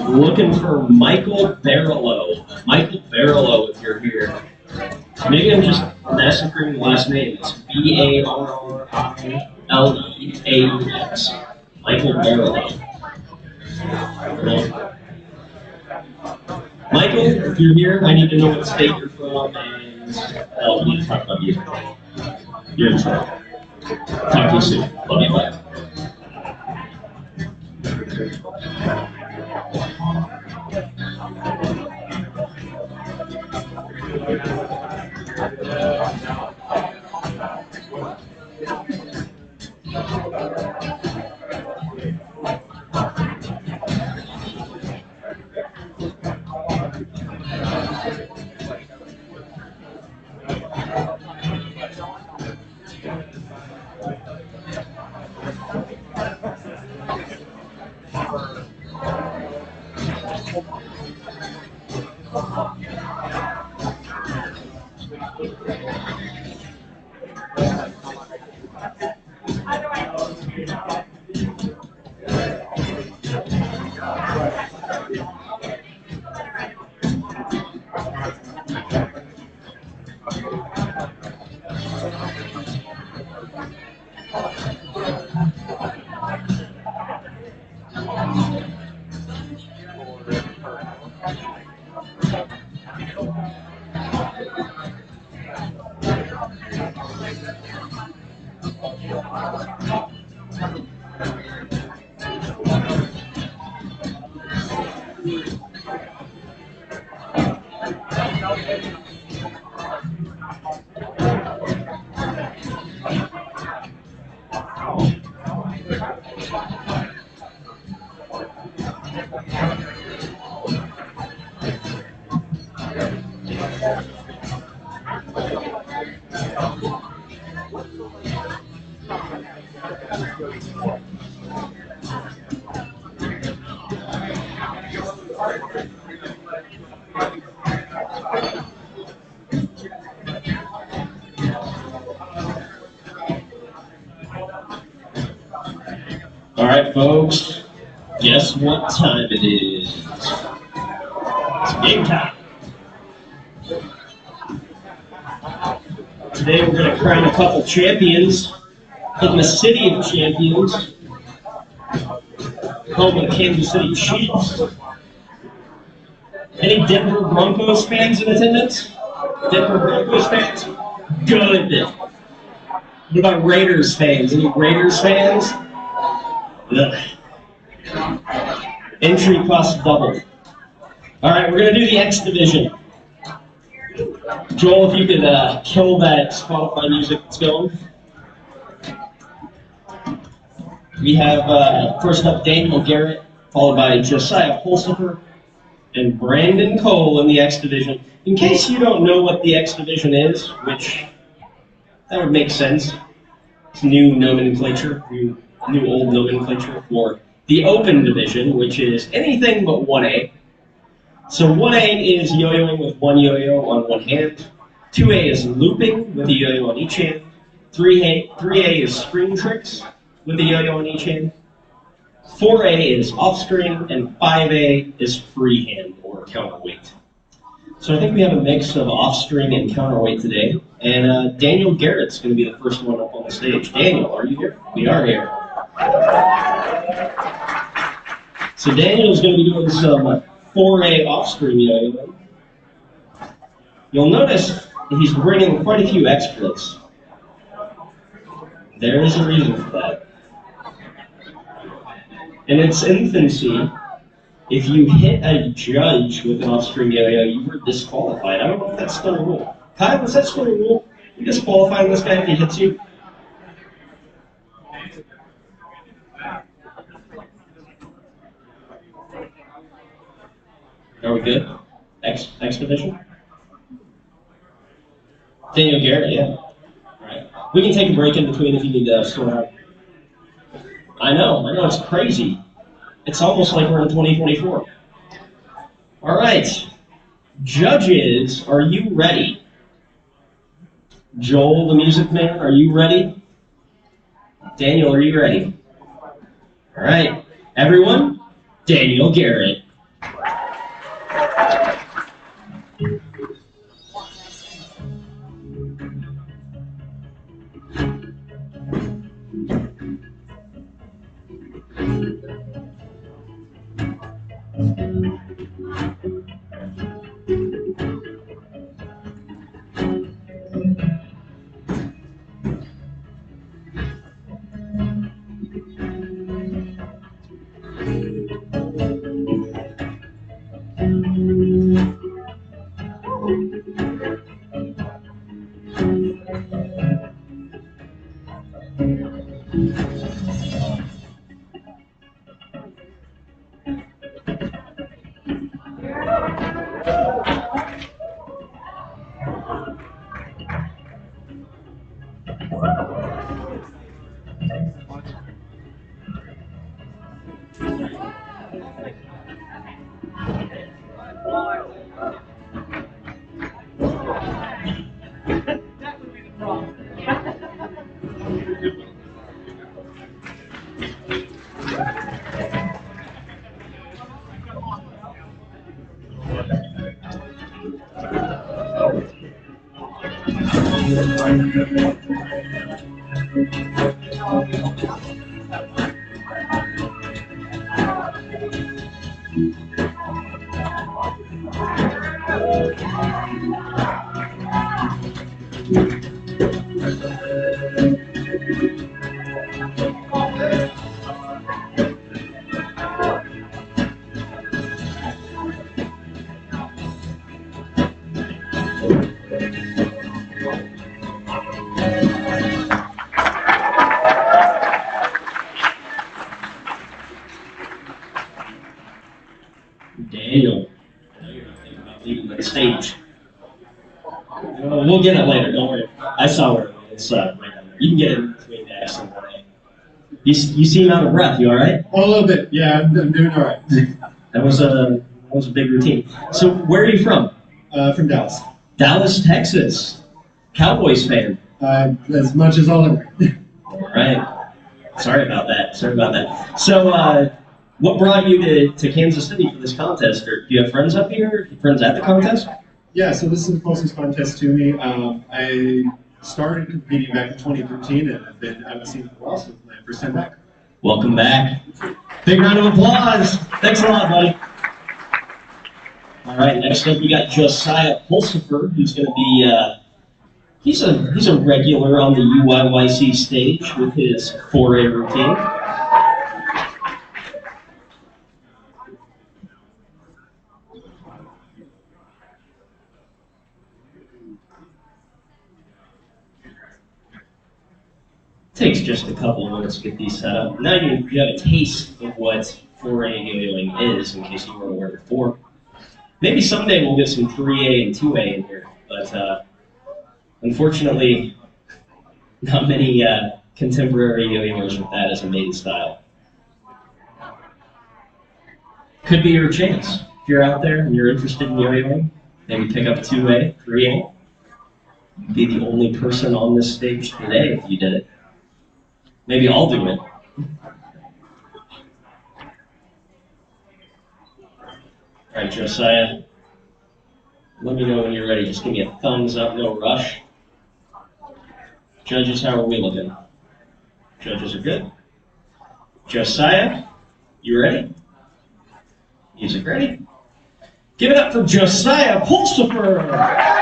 Looking for Michael Barillo. Michael Barillo, if you're here. Maybe I'm just massacring the last name. It's Barrileaux. Michael Barillo. Michael, if you're here, I need to know what state you're from, and we need to talk about you. You're in trouble. Talk to you soon. Love you, bye. All right, folks, guess what time it is? It's game time. Today we're going to crown a couple champions in the City of Champions, home of the Kansas City Chiefs. Any Denver Broncos fans in attendance? Denver Broncos fans? Good. What about Raiders fans? Any Raiders fans? Ugh. Entry cost double. All right, we're going to do the X Division. Joel, if you could kill that Spotify music that's going. We have, first up, Daniel Garrett, followed by Josiah Pulsifer and Brandon Cole in the X Division. In case you don't know what the X Division is, which that would make sense, it's new nomenclature, new old nomenclature for the Open Division, which is anything but 1A. So 1A is yo-yoing with one yo-yo on one hand. 2A is looping with a yo-yo on each hand. 3A is screen tricks with a yo-yo on each hand. 4A is off-screen, and 5A is freehand or counterweight. So I think we have a mix of off-string and counterweight today. And Daniel Garrett's going to be the first one up on the stage. Daniel, are you here? We are here. So Daniel's going to be doing some 4A off-string yo-yo. You'll notice he's bringing quite a few extras. There is a reason for that. In its infancy, if you hit a judge with an off-string yo-yo, you were disqualified. I don't know if that's still a rule. Kyle, is that still a rule? You disqualifying this guy if he hits you? Are we good? X division? Daniel Garrett, yeah. All right. We can take a break in between if you need to sort out. I know, it's crazy. It's almost like we're in 2024. All right. Judges, are you ready? Joel, the music man, are you ready? Daniel, are you ready? All right. Everyone, Daniel Garrett. Daniel, I know you're not thinking about leaving the stage. We'll get it later, don't worry. I saw where it was right down there. You can get it between the X and the A. You seem out of breath, you alright? Oh, a little bit, yeah, I'm doing alright. That was a big routine. So where are you from? From Dallas. Dallas, Texas. Cowboys fan. As much as I'll ever. Alright. Sorry about that. So, what brought you to Kansas City for this contest? Or do you have friends up here? Friends at the contest? Yeah, so this is the closest contest to me. I started competing back in 2013 and I've been seeing it for a while, so it's my first time back. Welcome back. Big round of applause. Thanks a lot, buddy. All right, next up we got Josiah Pulsifer, who's going to be, he's a regular on the UYYC stage with his 4A routine. Takes just a couple of minutes to get these set up. Now you have a taste of what 4A yo-yoing is, in case you weren't aware before. Maybe someday we'll get some 3A and 2A in here, but unfortunately, not many contemporary yo-yoers with that as a main style. Could be your chance. If you're out there and you're interested in yo-yoing, maybe pick up 2A, 3A. You'd be the only person on this stage today if you did it. Maybe I'll do it. All right, Josiah. Let me know when you're ready. Just give me a thumbs up, no rush. Judges, how are we looking? Judges are good. Josiah, you ready? Music ready? Give it up for Josiah Pulsifer.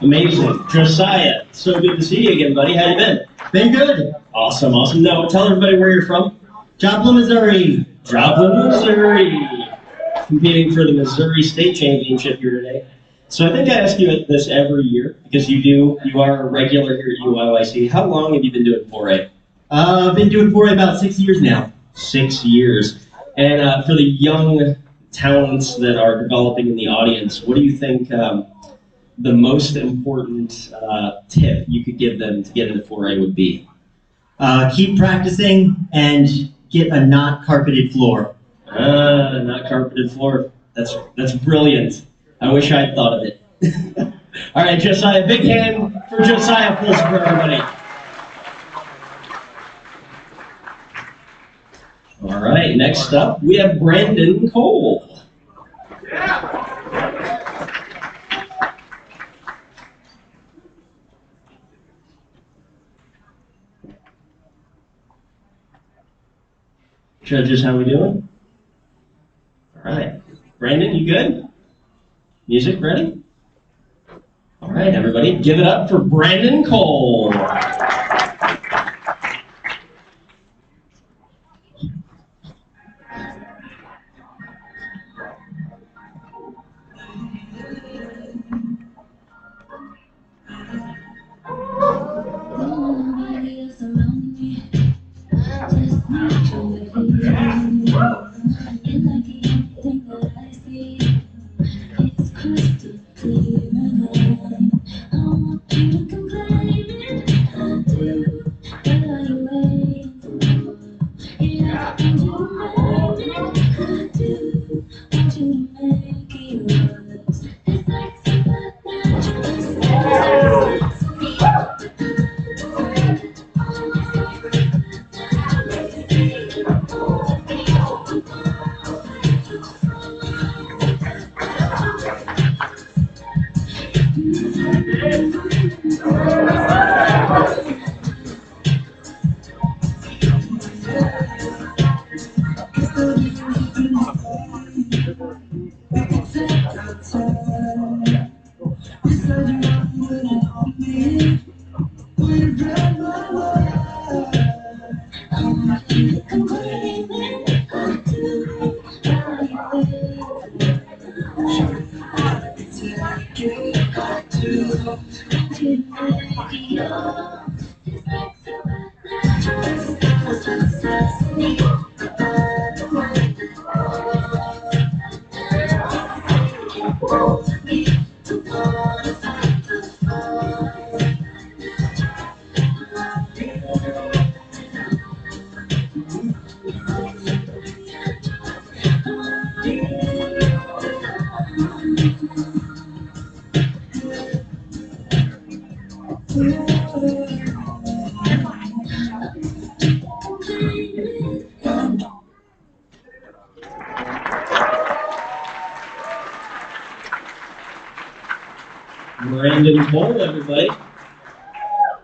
Amazing. Josiah, so good to see you again, buddy. How you been? Been good. Awesome, awesome. Now, tell everybody where you're from. Joplin, Missouri. Joplin, Missouri. Competing for the Missouri State Championship here today. So I think I ask you this every year because you are a regular here at UYYC. How long have you been doing 4A? I've been doing 4A about 6 years now. 6 years. And for the young talents that are developing in the audience, what do you think the most important tip you could give them to get into 4A would be? Keep practicing and get a not carpeted floor. Not carpeted floor. That's brilliant. I wish I had thought of it. All right, Josiah, big hand for Josiah Pulsifer, everybody. All right, next up, we have Brandon Cole. Judges, how we doing? All right. Brandon, you good? Music ready? All right, everybody, give it up for Brandon Cole. Brandon Cole, everybody.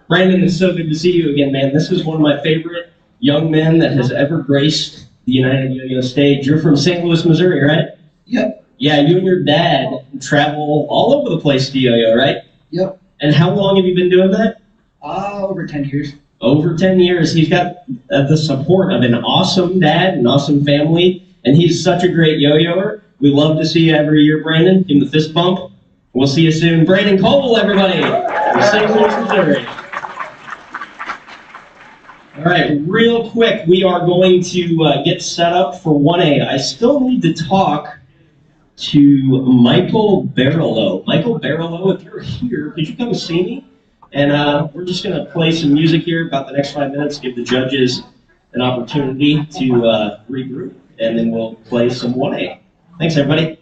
Brandon, it's so good to see you again, man. This is one of my favorite young men that has ever graced the United Yo-Yo stage. You're from St. Louis, Missouri, right? Yep. Yeah, you and your dad travel all over the place to Yo-Yo, right? Yep. And how long have you been doing that? Over 10 years. Over 10 years. He's got the support of an awesome dad, an awesome family, and he's such a great yo-yoer. We love to see you every year, Brandon. Give him the fist bump. We'll see you soon. Brandon Cole, everybody, from St. Louis, Missouri. All right, real quick, we are going to get set up for 1A. I still need to talk to Michael Barlow. Michael Barlow, if you're here, could you come see me? And we're just going to play some music here about the next 5 minutes, give the judges an opportunity to regroup, and then we'll play some 1A. Thanks, everybody.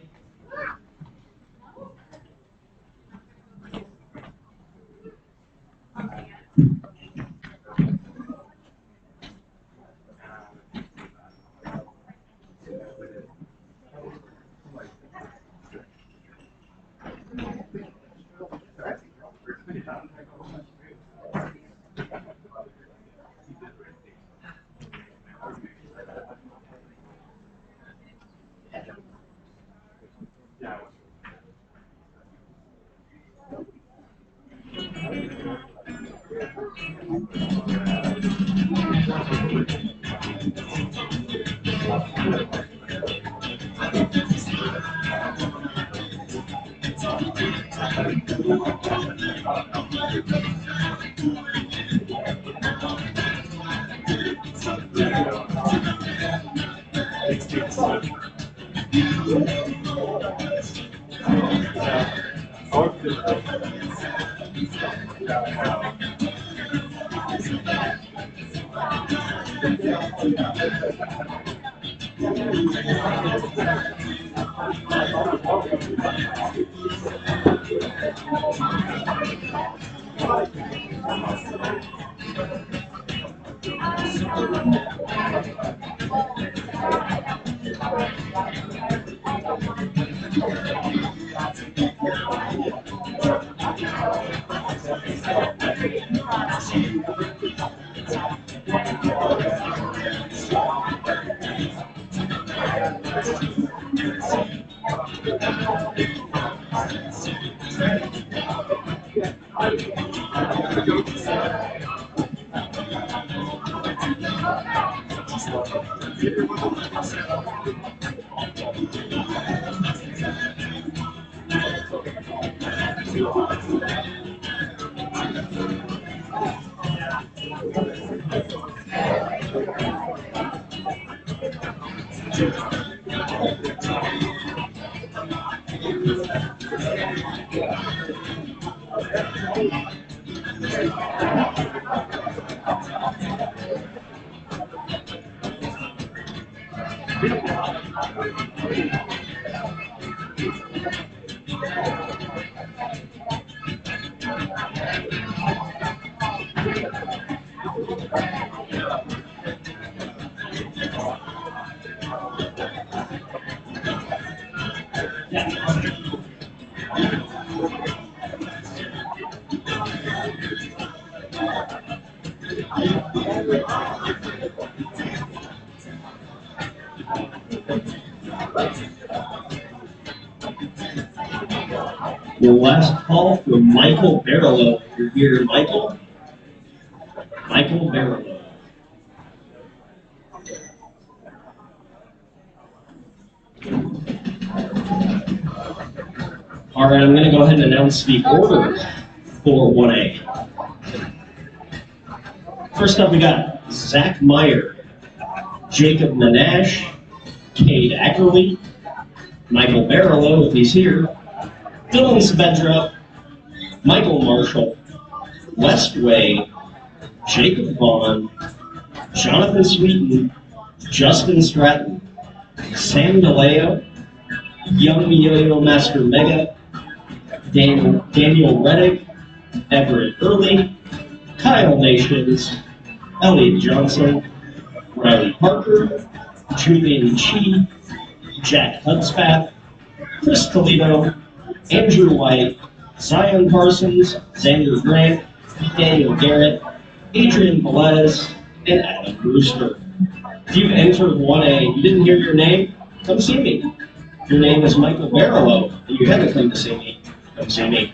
The last call from Michael Barlow. You're here, Michael. Michael Barlow. All right, I'm going to go ahead and announce the order for 1A. First up, we got Zach Meyer, Jacob Manash, Cade Ackerley, Michael Barlow, if he's here, Dylan Saavedra, Michael Marshall, Wes Way, Jacob Vaughn, Jonathan Sweeten, Justin Stratton, Sam DeLeo, Young Yoyo Master Mega, Daniel Reddick, Everett Early, Kyle Nations, Elliot Johnson, Riley Parker, Julian Chi, Jack Hudspath, Chris Toledo, Andrew White, Zion Parsons, Xander Grant, Daniel Garrett, Adrian Velez, and Adam Brewster. If you've entered 1A and you didn't hear your name, come see me. If your name is Michael Barlow and you haven't come to see me, come see me.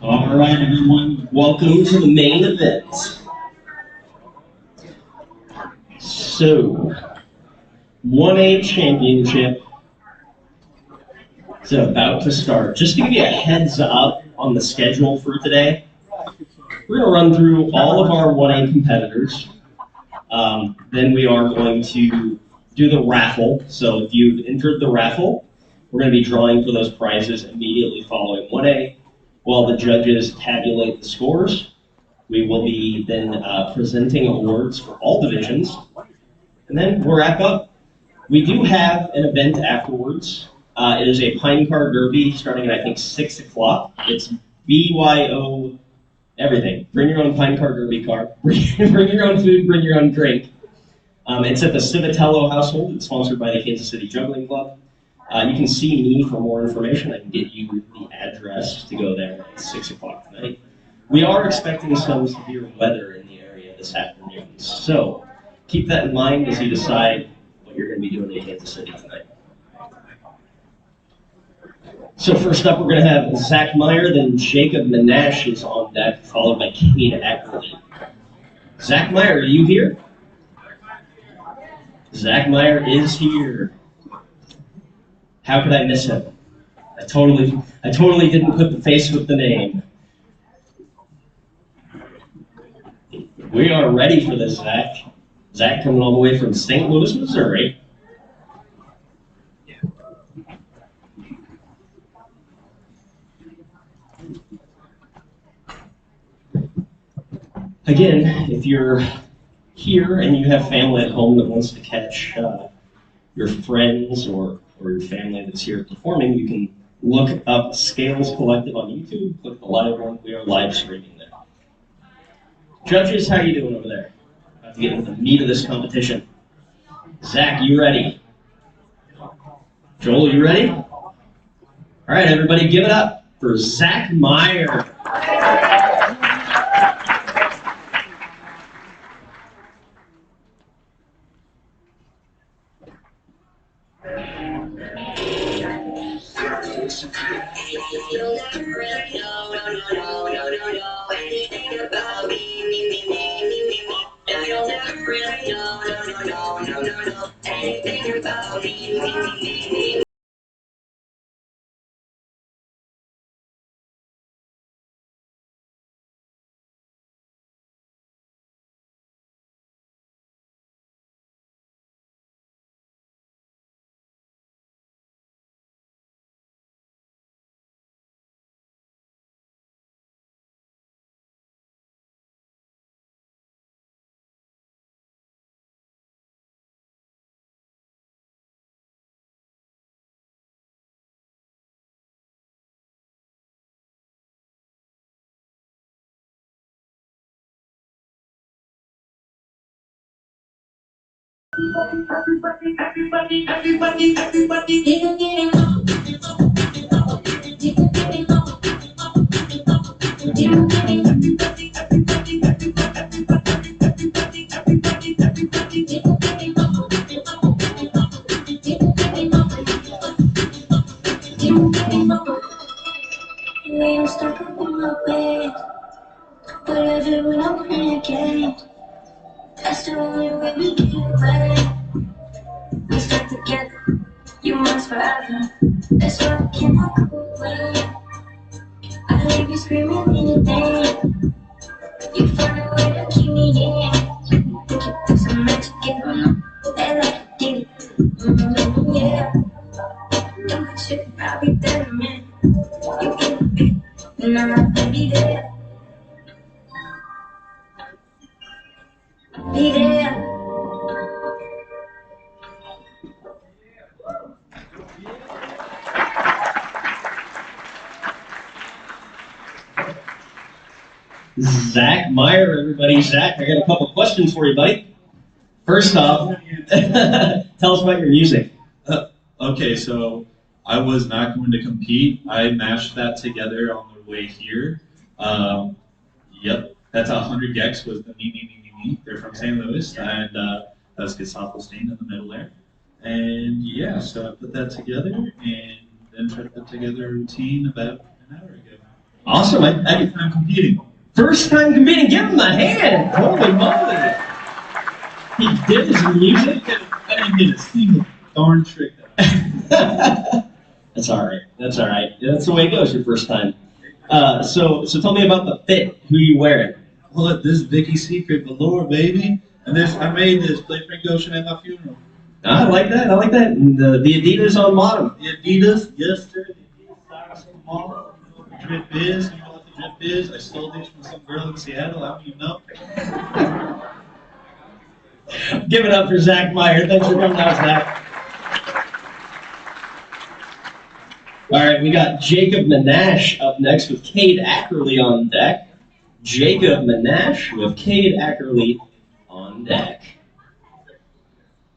All right, everyone, welcome to the main event. So, 1A championship is about to start. Just to give you a heads up on the schedule for today, we're going to run through all of our 1A competitors. Then we are going to do the raffle. So if you've entered the raffle, we're going to be drawing for those prizes immediately following 1A. While the judges tabulate the scores, we will be then presenting awards for all divisions. And then we'll wrap up. We do have an event afterwards It is a pine car derby starting at, I think, 6 o'clock. It's BYO everything. Bring your own pine car derby car. Bring your own food, bring your own drink. It's at the Civitello household. It's sponsored by the Kansas City Juggling Club. You can see me for more information. I can get you the address to go there at 6 o'clock tonight. We are expecting some severe weather in the area this afternoon, so keep that in mind as you decide what you're going to be doing in Kansas City tonight. So first up, we're going to have Zach Meyer, then Jacob Minash is on deck, followed by Kate Ackerley. Zach Meyer, are you here? Zach Meyer is here. How could I miss him? I totally didn't put the face with the name. We are ready for this, Zach. Zach coming all the way from St. Louis, Missouri. Again, if you're here and you have family at home that wants to catch your friends or your family that's here performing, you can look up Scales Collective on YouTube, click the live link. We are live streaming there. Judges, how you doing over there? About to get into the meat of this competition. Zach, you ready? Joel, you ready? All right, everybody, give it up for Zach Meyer. I'm stuck up in my bed, but everyone I'm panicking. That's the only way we get away. We stuck together, you must forever. That's why I cannot go away. I leave you screaming anything. You find a way to keep me in. Think you put some magic in on that like you did. Yeah. Don't be tripping, I'll be there, man. You in the bed, and I'll be there. Be there. Zach Meyer, everybody. Zach, I got a couple questions for you, buddy. First off, tell us about your music. Okay, so I was not going to compete. I mashed that together on the way here. Yep, that's 100 Gex was the me. They're from St. Louis, and that's Gesaffelstein in the middle there. And yeah, so I put that together and then tried to put together a routine about an hour ago. Awesome. I'm competing. First time competing. Give him a hand. Holy moly. He did his music. I didn't get a single darn trick. That's all right. That's all right. That's the way it goes your first time. So tell me about the fit. Who you wearing? Well, this Vicky Secret Velour, baby. And this, I made this. Play Frank Ocean at my funeral. I like that. I like that. And the Adidas on bottom. The Adidas, yes sir. The Adidas socks on the bottom. You know what the drip is. You know what the drip is. I stole these from some girl in Seattle. I don't even know. Give it up for Zach Meyer. Thanks for coming out, Zach. right, we got Jacob Manash up next with Cade Ackerley on deck. Jacob Manash with Cade Ackerley on deck.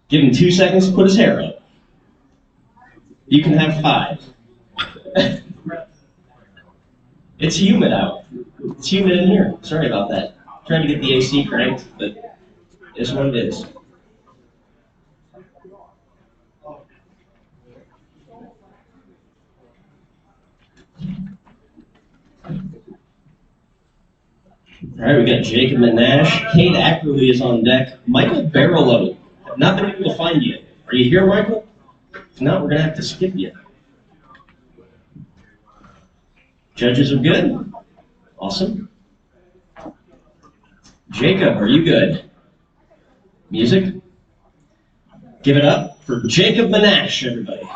Give him 2 seconds to put his hair up. You can have 5. It's humid out. It's humid in here. Sorry about that. Trying to get the AC cranked, but it's what it is. All right, we got Jacob Manash. Cade Ackerley is on deck. Michael Barlow. Have not been able to find you. Are you here, Michael? If not, we're going to have to skip you. Judges are good. Awesome. Jacob, are you good? Music? Give it up for Jacob Manash, everybody.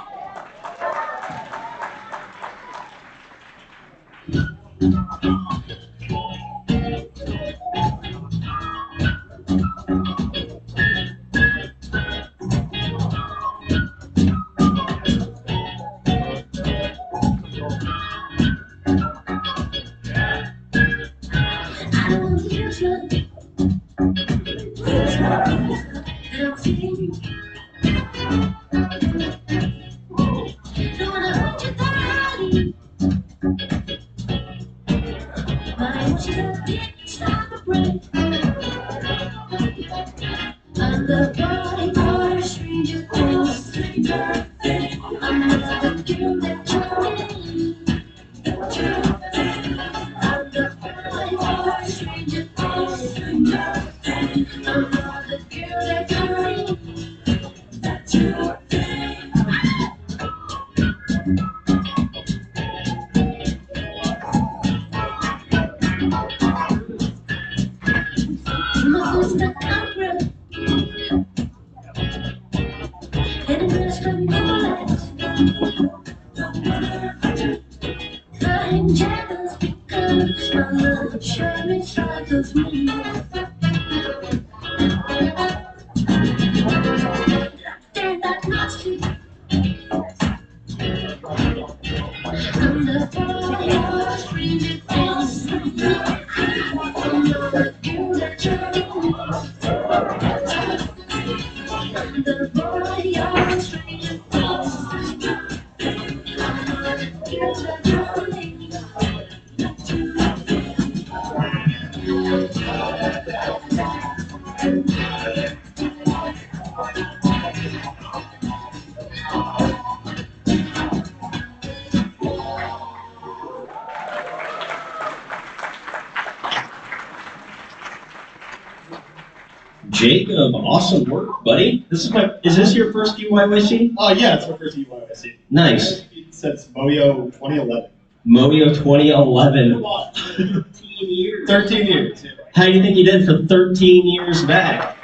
Jacob, awesome work, buddy. Is this your first UYYC? Oh yeah, it's my first UYYC. Nice. Since Moyo 2011. Moyo 2011. 13 years. 13 years. Yeah. How do you think you did for 13 years back?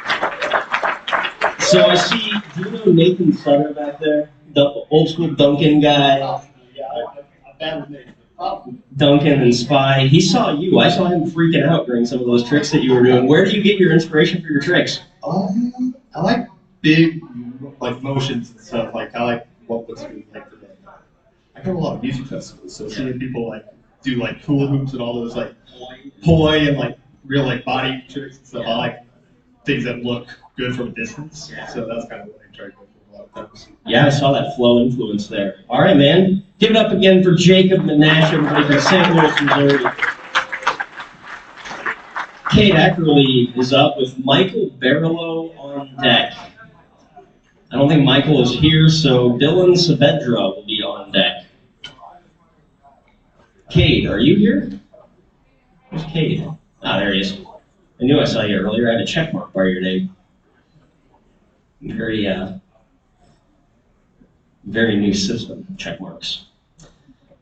So I see, do you know Nathan Sutter back there? The old school Duncan guy. Yeah, I'm bad with names. Duncan and Spy. He saw you. I saw him freaking out during some of those tricks that you were doing. Where do you get your inspiration for your tricks? I like big like motions and stuff. Like I like what's good like today. I go to a lot of music festivals, so seeing people like do like hula hoops and all those like poi and like real like body tricks and stuff. I like things that look good from a distance. So that's kind of what I try to go for a lot of times. Yeah, I saw that flow influence there. All right, man. Give it up again for Jacob Manash, everybody from St. Louis, Missouri. Cade Ackerley is up with Michael Barlow on deck. I don't think Michael is here, so Dylan Saavedra will be on deck. Cade, are you here? Where's Cade? Ah, there he is. I knew I saw you earlier. I had a check mark by your name. Very new system, check marks.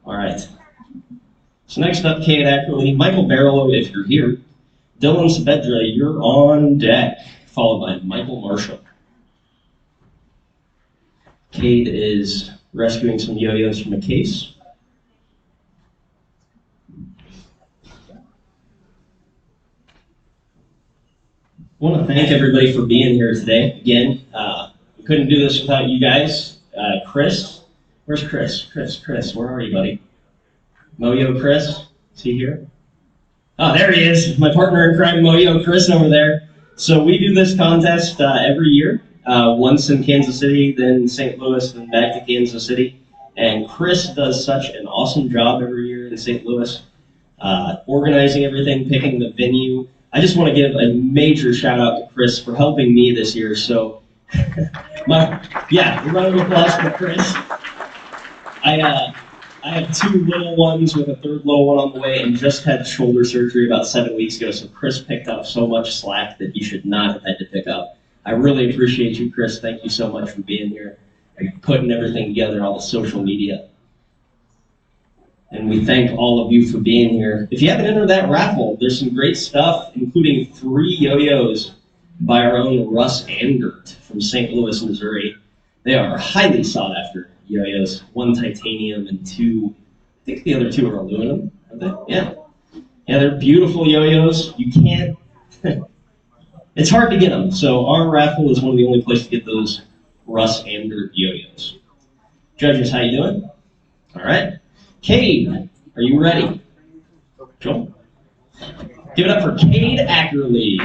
All right. So next up, Cade Ackerley. Michael Barlow, if you're here. Dylan Saavedra, you're on deck, followed by Michael Marshall. Cade is rescuing some yo-yos from a case. I want to thank everybody for being here today. Again, we couldn't do this without you guys. Chris, Where's Chris? Chris, where are you, buddy? Moyo Chris, is he here? Oh, there he is, my partner in crime, Moyo Chris over there. So we do this contest every year, once in Kansas City, then St. Louis, then back to Kansas City. And Chris does such an awesome job every year in St. Louis, organizing everything, picking the venue. I just want to give a major shout out to Chris for helping me this year. So, yeah, a round of applause for Chris. I have 2 little ones with a 3rd little one on the way, and just had shoulder surgery about 7 weeks ago. So Chris picked up so much slack that he should not have had to pick up. I really appreciate you, Chris. Thank you so much for being here and putting everything together, all the social media. And we thank all of you for being here. If you haven't entered that raffle, there's some great stuff, including 3 yo-yos by our own Russ Andert from St. Louis, Missouri. They are highly sought after yo-yos. 1 titanium and 2, I think the other 2 are aluminum, aren't they? Yeah. Yeah, they're beautiful yo-yos. You can't, it's hard to get them. So our raffle is one of the only places to get those Russ Andert yo-yos. Judges, how you doing? All right. Cade, are you ready? Joel? Give it up for Cade Ackerley.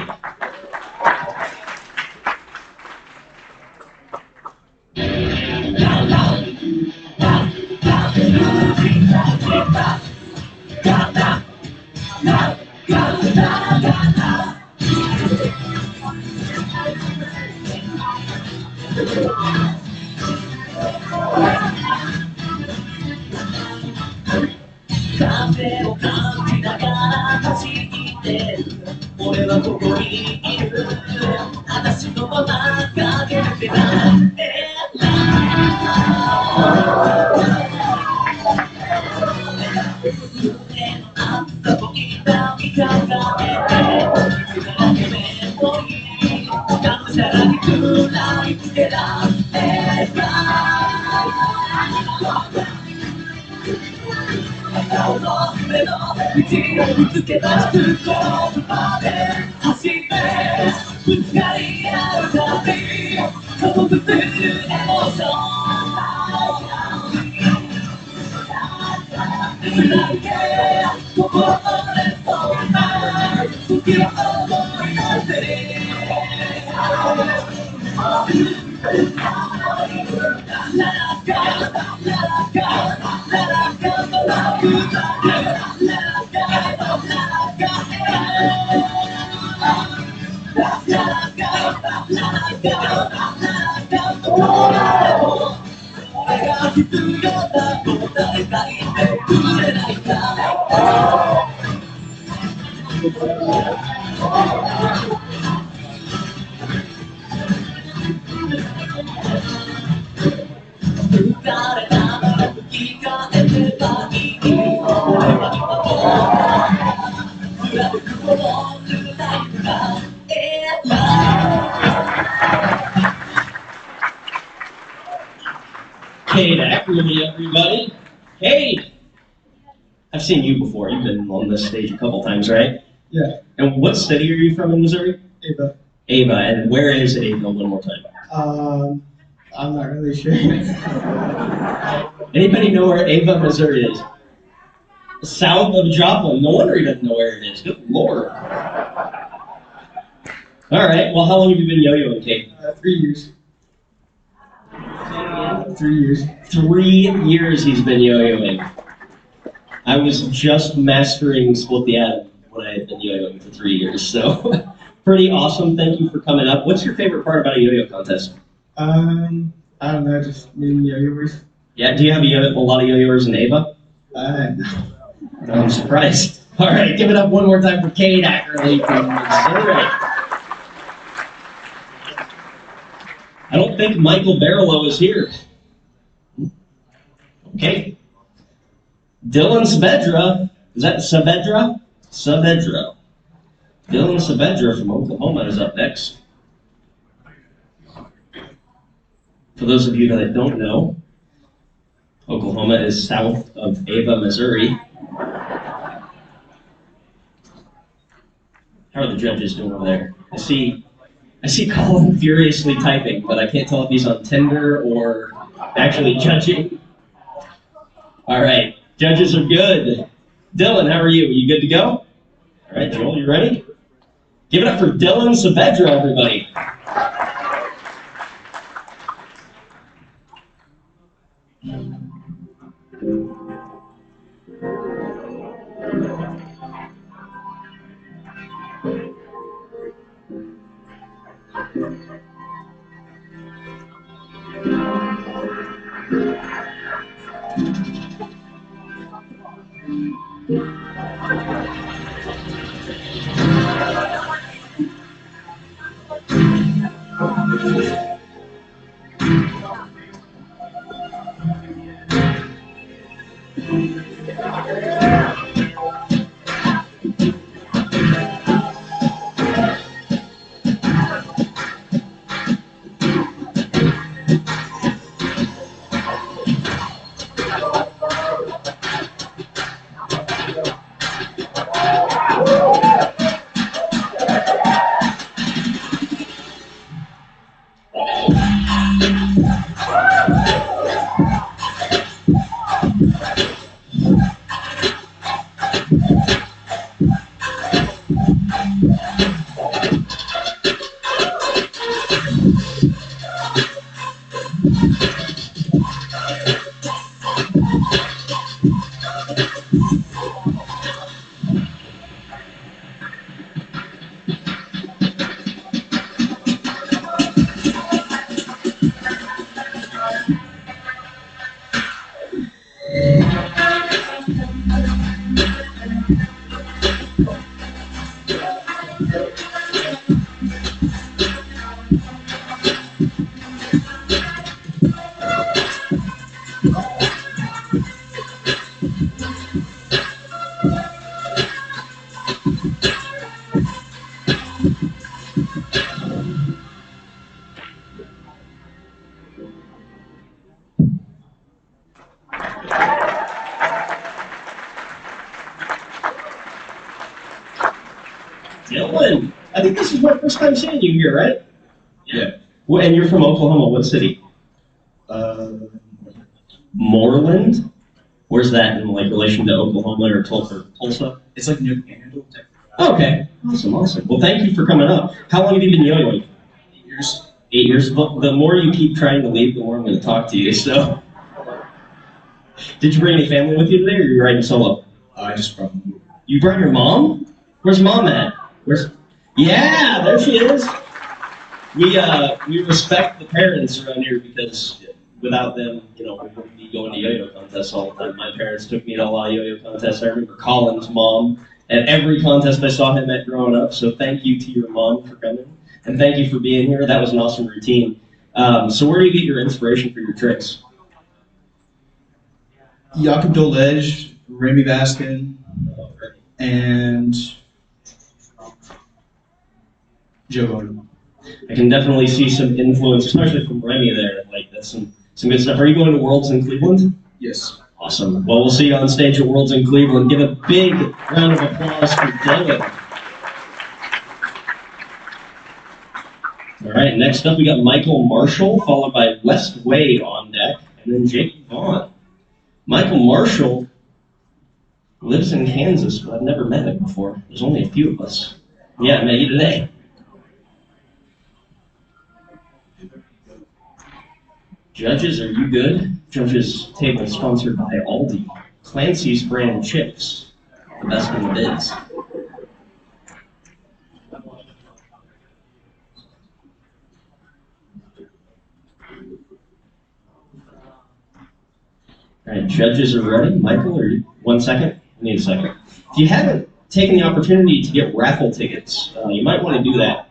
Cade Ackerley, everybody. Cade! I've seen you before. You've been on this stage a couple times, right? Yeah. And what city are you from in Missouri? Ava. Ava. And where is Ava one more time? I'm not really sure. Anybody know where Ava, Missouri is? South of Joplin. No wonder he doesn't know where it is. Good Lord. All right. Well, how long have you been yo-yoing, Cade? 3 years. 3 years. 3 years he's been yo-yoing. I was just mastering Split the Atom when I had been yo-yoing for 3 years, so pretty awesome. Thank you for coming up. What's your favorite part about a yo-yo contest? I don't know, just meeting yo-yoers. Yeah, do you have a lot of yo-yoers in Ava? No. I'm surprised. All right, give it up one more time for Cade Ackerley from Missouri. I don't think Michael Barlow is here. Okay. Dylan Saavedra, is that Saavedra? Saavedra. Dylan Saavedra from Oklahoma is up next. For those of you that don't know, Oklahoma is south of Ava, Missouri. How are the judges doing over there? I see Colin furiously typing, but I can't tell if he's on Tinder or actually judging. All right, judges are good. Dylan, how are you? Are you good to go? All right, Joel, you ready? Give it up for Dylan Saavedra, everybody. Dylan, I think this is my first time seeing you here, right? Yeah. Well, and you're from Oklahoma. What city? Moreland? Where's that in like relation to Oklahoma or Tulsa? It's like near the Panhandle. Okay, awesome. Well, thank you for coming up. How long have you been yo-yoing? 8 years. 8 years. Well, the more you keep trying to leave, the more I'm going to talk to you. So, did you bring any family with you today, or are you riding solo? I just brought them. You brought your mom? Where's mom at? Yeah, there she is. We respect the parents around here because without them, we wouldn't be going to yo-yo contests all the time. My parents took me to a lot of yo-yo contests. I remember Colin's mom at every contest I saw him at growing up. So thank you to your mom for coming, and thank you for being here. That was an awesome routine. So where do you get your inspiration for your tricks? Jakob Dolej, Remy Baskin, and Joe Yoyo. I can definitely see some influence, especially from Remy there. Like that's some good stuff. Are you going to Worlds in Cleveland? Yes. Awesome. Well, we'll see you on stage at Worlds in Cleveland. Give a big round of applause for Dylan. All right, next up we got Michael Marshall, followed by West Wade on deck, and then Jake Vaughn. Michael Marshall lives in Kansas, but I've never met him before. There's only a few of us. Yeah, I met you today. Judges, are you good? Judges table sponsored by Aldi. Clancy's brand chips. The best in the biz. All right, judges are ready. Michael, 1 second? I need a second. If you haven't taken the opportunity to get raffle tickets, you might want to do that.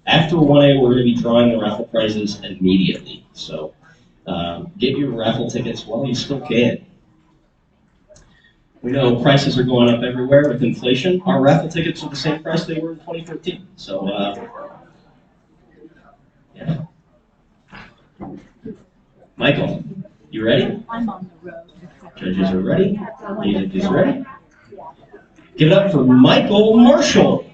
After 1A, we're going to be drawing the raffle prizes immediately. So get your raffle tickets while you still can. We know prices are going up everywhere with inflation. Our raffle tickets are the same price they were in 2015. So, yeah. Michael, you ready? I'm on the road. Judges are ready. Music is ready. Give it up for Michael Marshall.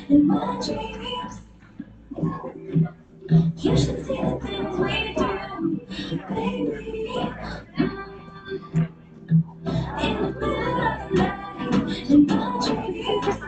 In my dreams, you should see the things we do, baby. In the middle of the night, in my dreams.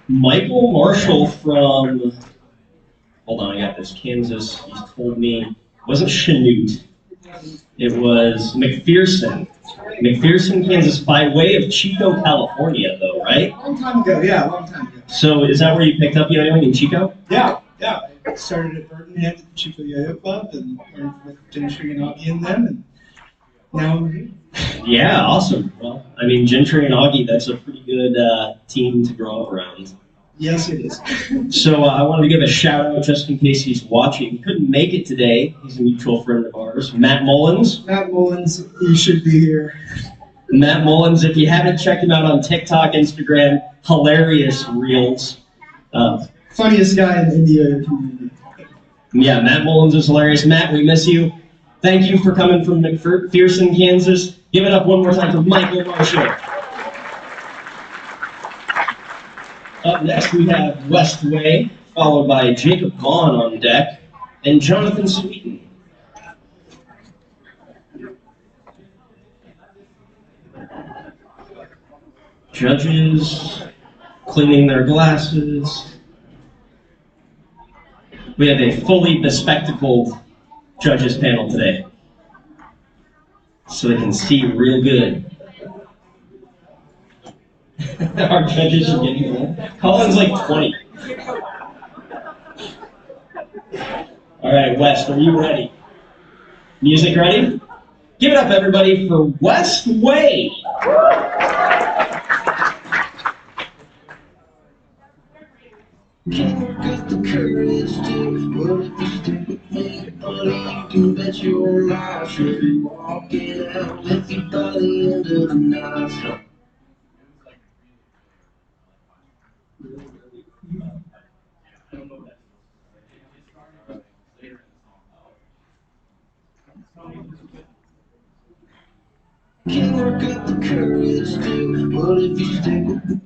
Michael Marshall from, hold on, I got this, Kansas, he's told me, it wasn't Chanute, it was McPherson. McPherson, Kansas, by way of Chico, California, though, right? Long time ago, yeah, long time ago. So is that where you picked up Yoyoing in Chico? Yeah. I started at Burton, at the Chico Yoyo Club, and learned with Gentry and Augie and them, and now I'm here. Yeah, awesome. Well, I mean, Gentry and Augie, that's a pretty good team to grow up around. Yes, it is. So I wanted to give a shout out just in case he's watching. He couldn't make it today. He's a mutual friend of ours, Matt Mullins. Matt Mullins, you should be here. Matt Mullins, if you haven't checked him out on TikTok, Instagram, hilarious reels. Funniest guy in the Yoyo community. Yeah, Matt Mullins is hilarious. Matt, we miss you. Thank you for coming from McPherson, Kansas. Give it up one more time for Michael Marshall. Up next, we have Westway, followed by Jacob Vaughn on deck, and Jonathan Sweeten. Judges cleaning their glasses. We have a fully bespectacled judges panel today, so they can see real good. Our judges are getting old. Colin's like 20. All right, West, are you ready? Music ready? Give it up, everybody, for Westway. Can't get the courage to, what if you stick with me? Buddy, you can bet your life you'll be walking out with you by the end of the night. Can't work up the courage to, what if you stick with me?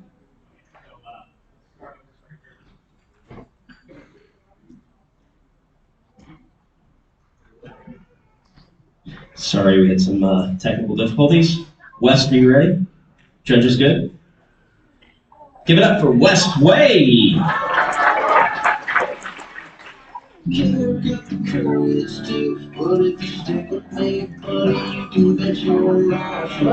Sorry, we had some technical difficulties. West, are you ready? Judges good? Give it up for Westway. Can't get the courage to, what if you stick with me? Buddy, you can bet your life you'll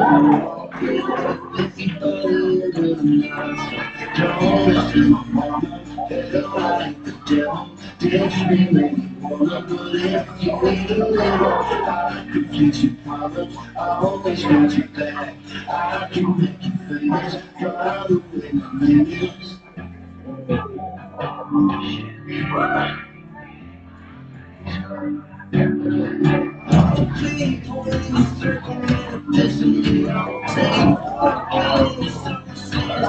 be walking with you by the end of the night. Don't listen to mama, hell like the devil. Did you make me wanna, but if you need a little, I could fix your problems. I always got your back. I can make you famous, drive away my minutes. Please, point in the circle and pissing me off. Say, I'm killing yourself, say it's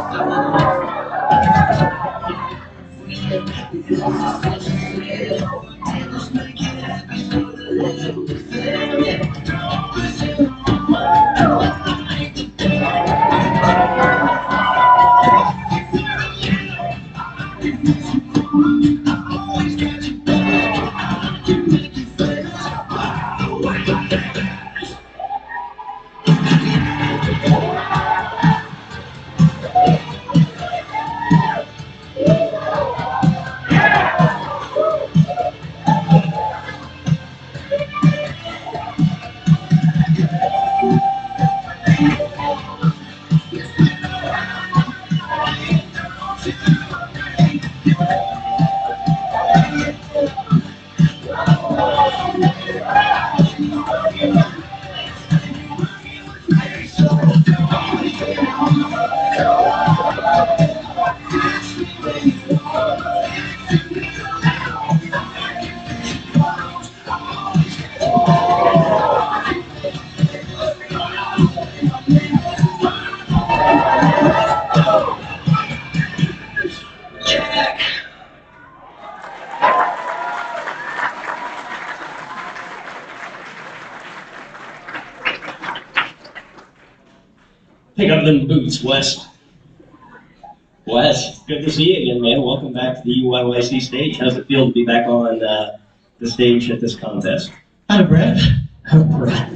Pick up them boots, Wes. Wes, good to see you again, man. Welcome back to the UYYC stage. How's it feel to be back on the stage at this contest? Out of breath. Out of breath.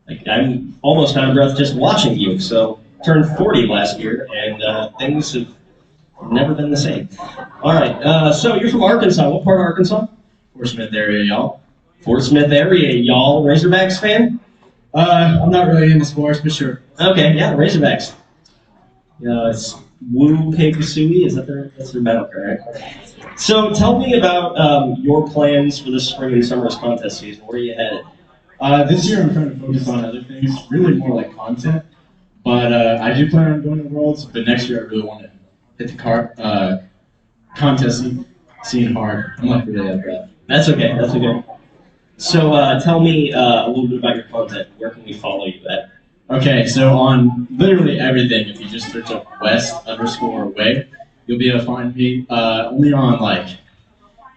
Like, I'm almost out of breath just watching you. So, turned 40 last year, and things have never been the same. All right, so you're from Arkansas. What part of Arkansas? Fort Smith area, y'all. Fort Smith area, y'all. Razorbacks fan? I'm not really into sports, but sure. Okay, yeah, Razorbacks. It's Woo Kasui, is that that's their battle cry, right? So tell me about your plans for the spring and summer's contest season. Where are you headed? This year I'm trying to focus on other things, really more like content. But I do plan on going to Worlds, but next year I really want to hit the contest scene hard. I'm like really out of breath. That's okay, that's okay. So tell me a little bit about your content. Where can we follow you at? Okay, so on literally everything, if you just search up West_way, you'll be able to find me. Only on like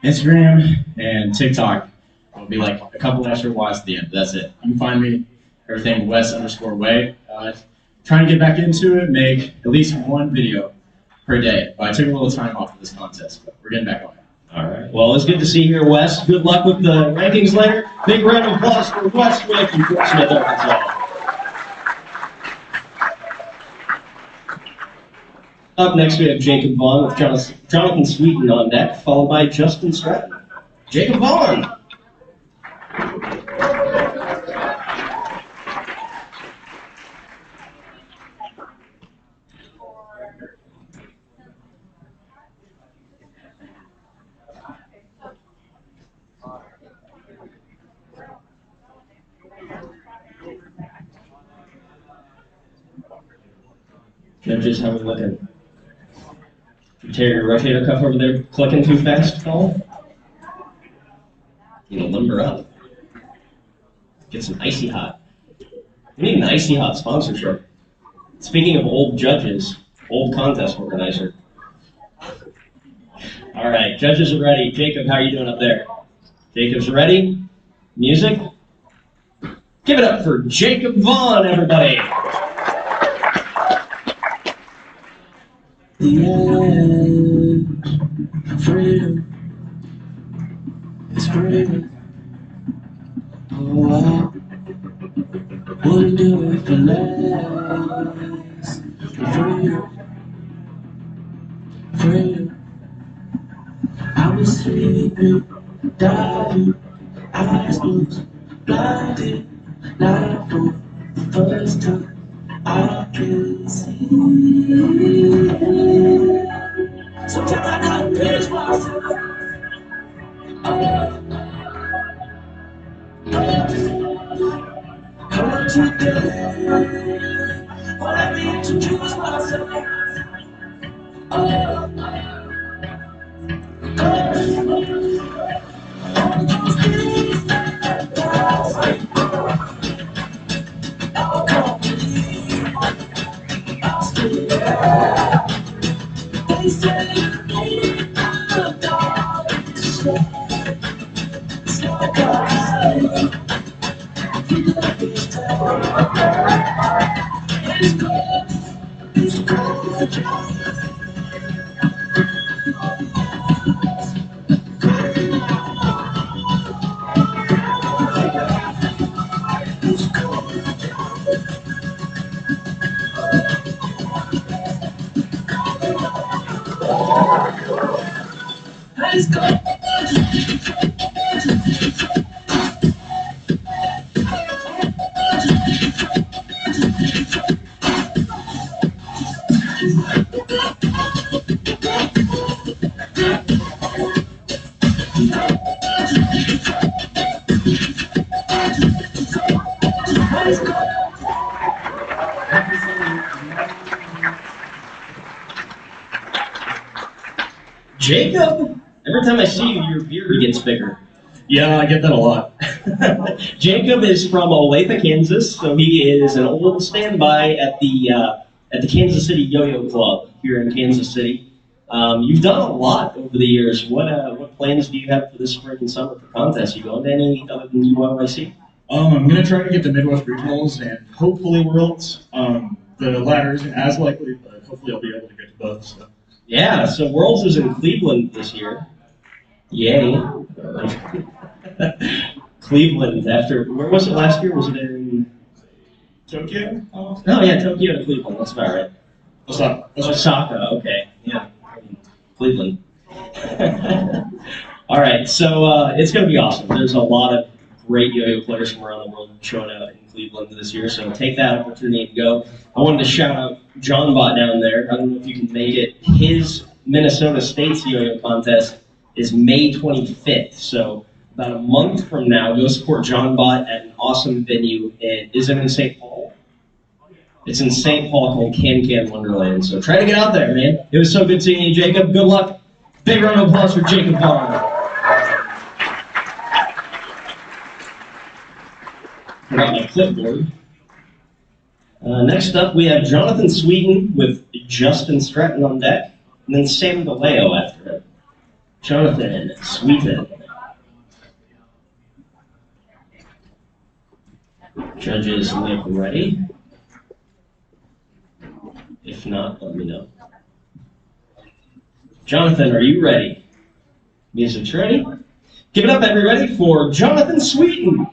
Instagram and TikTok, it'll be like a couple extra Y's at the end. That's it. You can find me everything West_way. Trying to get back into it, make at least one video per day. But I took a little time off of this contest, but we're getting back on it. All right. Well, it's good to see you here, Wes. Good luck with the rankings later. Big round of applause for Wes Smith from Fort Smith, Arkansas. Up next, we have Jacob Vaughn with Jonathan Sweeten on deck, followed by Justin Stratton. Jacob Vaughn. Judges, how we looking? You tear your rotator cuff over there clicking too fast, Colin? You know, limber up. Get some Icy Hot. We need an Icy Hot sponsorship. Speaking of old judges, old contest organizer. All right, judges are ready. Jacob, how are you doing up there? Jacob's ready? Music? Give it up for Jacob Vaughn, everybody. The edge, freedom, it's freedom. Oh, I wouldn't do it for less. Freedom, freedom. I was sleeping, diving, eyes closed, blinded, not for the first time. I can see. Sometimes I can't finish myself. Come on today, but I need to choose myself. They say Jacob, every time I see you, your beard gets bigger. Yeah, I get that a lot. Jacob is from Olathe, Kansas, so he is an old standby at the Kansas City Yo-Yo Club here in Kansas City. You've done a lot over the years. What plans do you have for this spring and summer for contests? You going to any other than UYYC? I'm gonna try to get to Midwest Regionals and hopefully Worlds. The latter isn't as likely, but hopefully I'll be able to get to both. So. Yeah, so Worlds is in Cleveland this year. Yay. Cleveland after, where was it last year? Was it in Tokyo? Oh yeah, Tokyo to Cleveland, that's about right. Osaka, okay, yeah, Cleveland. All right, so it's going to be awesome. There's a lot of great yo-yo players from around the world showing up in Cleveland this year, so take that opportunity to go. I wanted to shout out John Bot down there. I don't know if you can make it. His Minnesota State's yo-yo contest is May 25th, so about a month from now, go support John Bot at an awesome venue. Is it in St. Paul? It's in St. Paul called Can Wonderland, so try to get out there, man. It was so good seeing you, Jacob. Good luck. Big round of applause for Jacob Barr. Got my clipboard. Next up, we have Jonathan Sweeten with Justin Stratton on deck, and then Sam DeLeo after him. Jonathan Sweeten. Judges look ready. If not, let me know. Jonathan, are you ready? Music's ready? Give it up, everybody, for Jonathan Sweeten.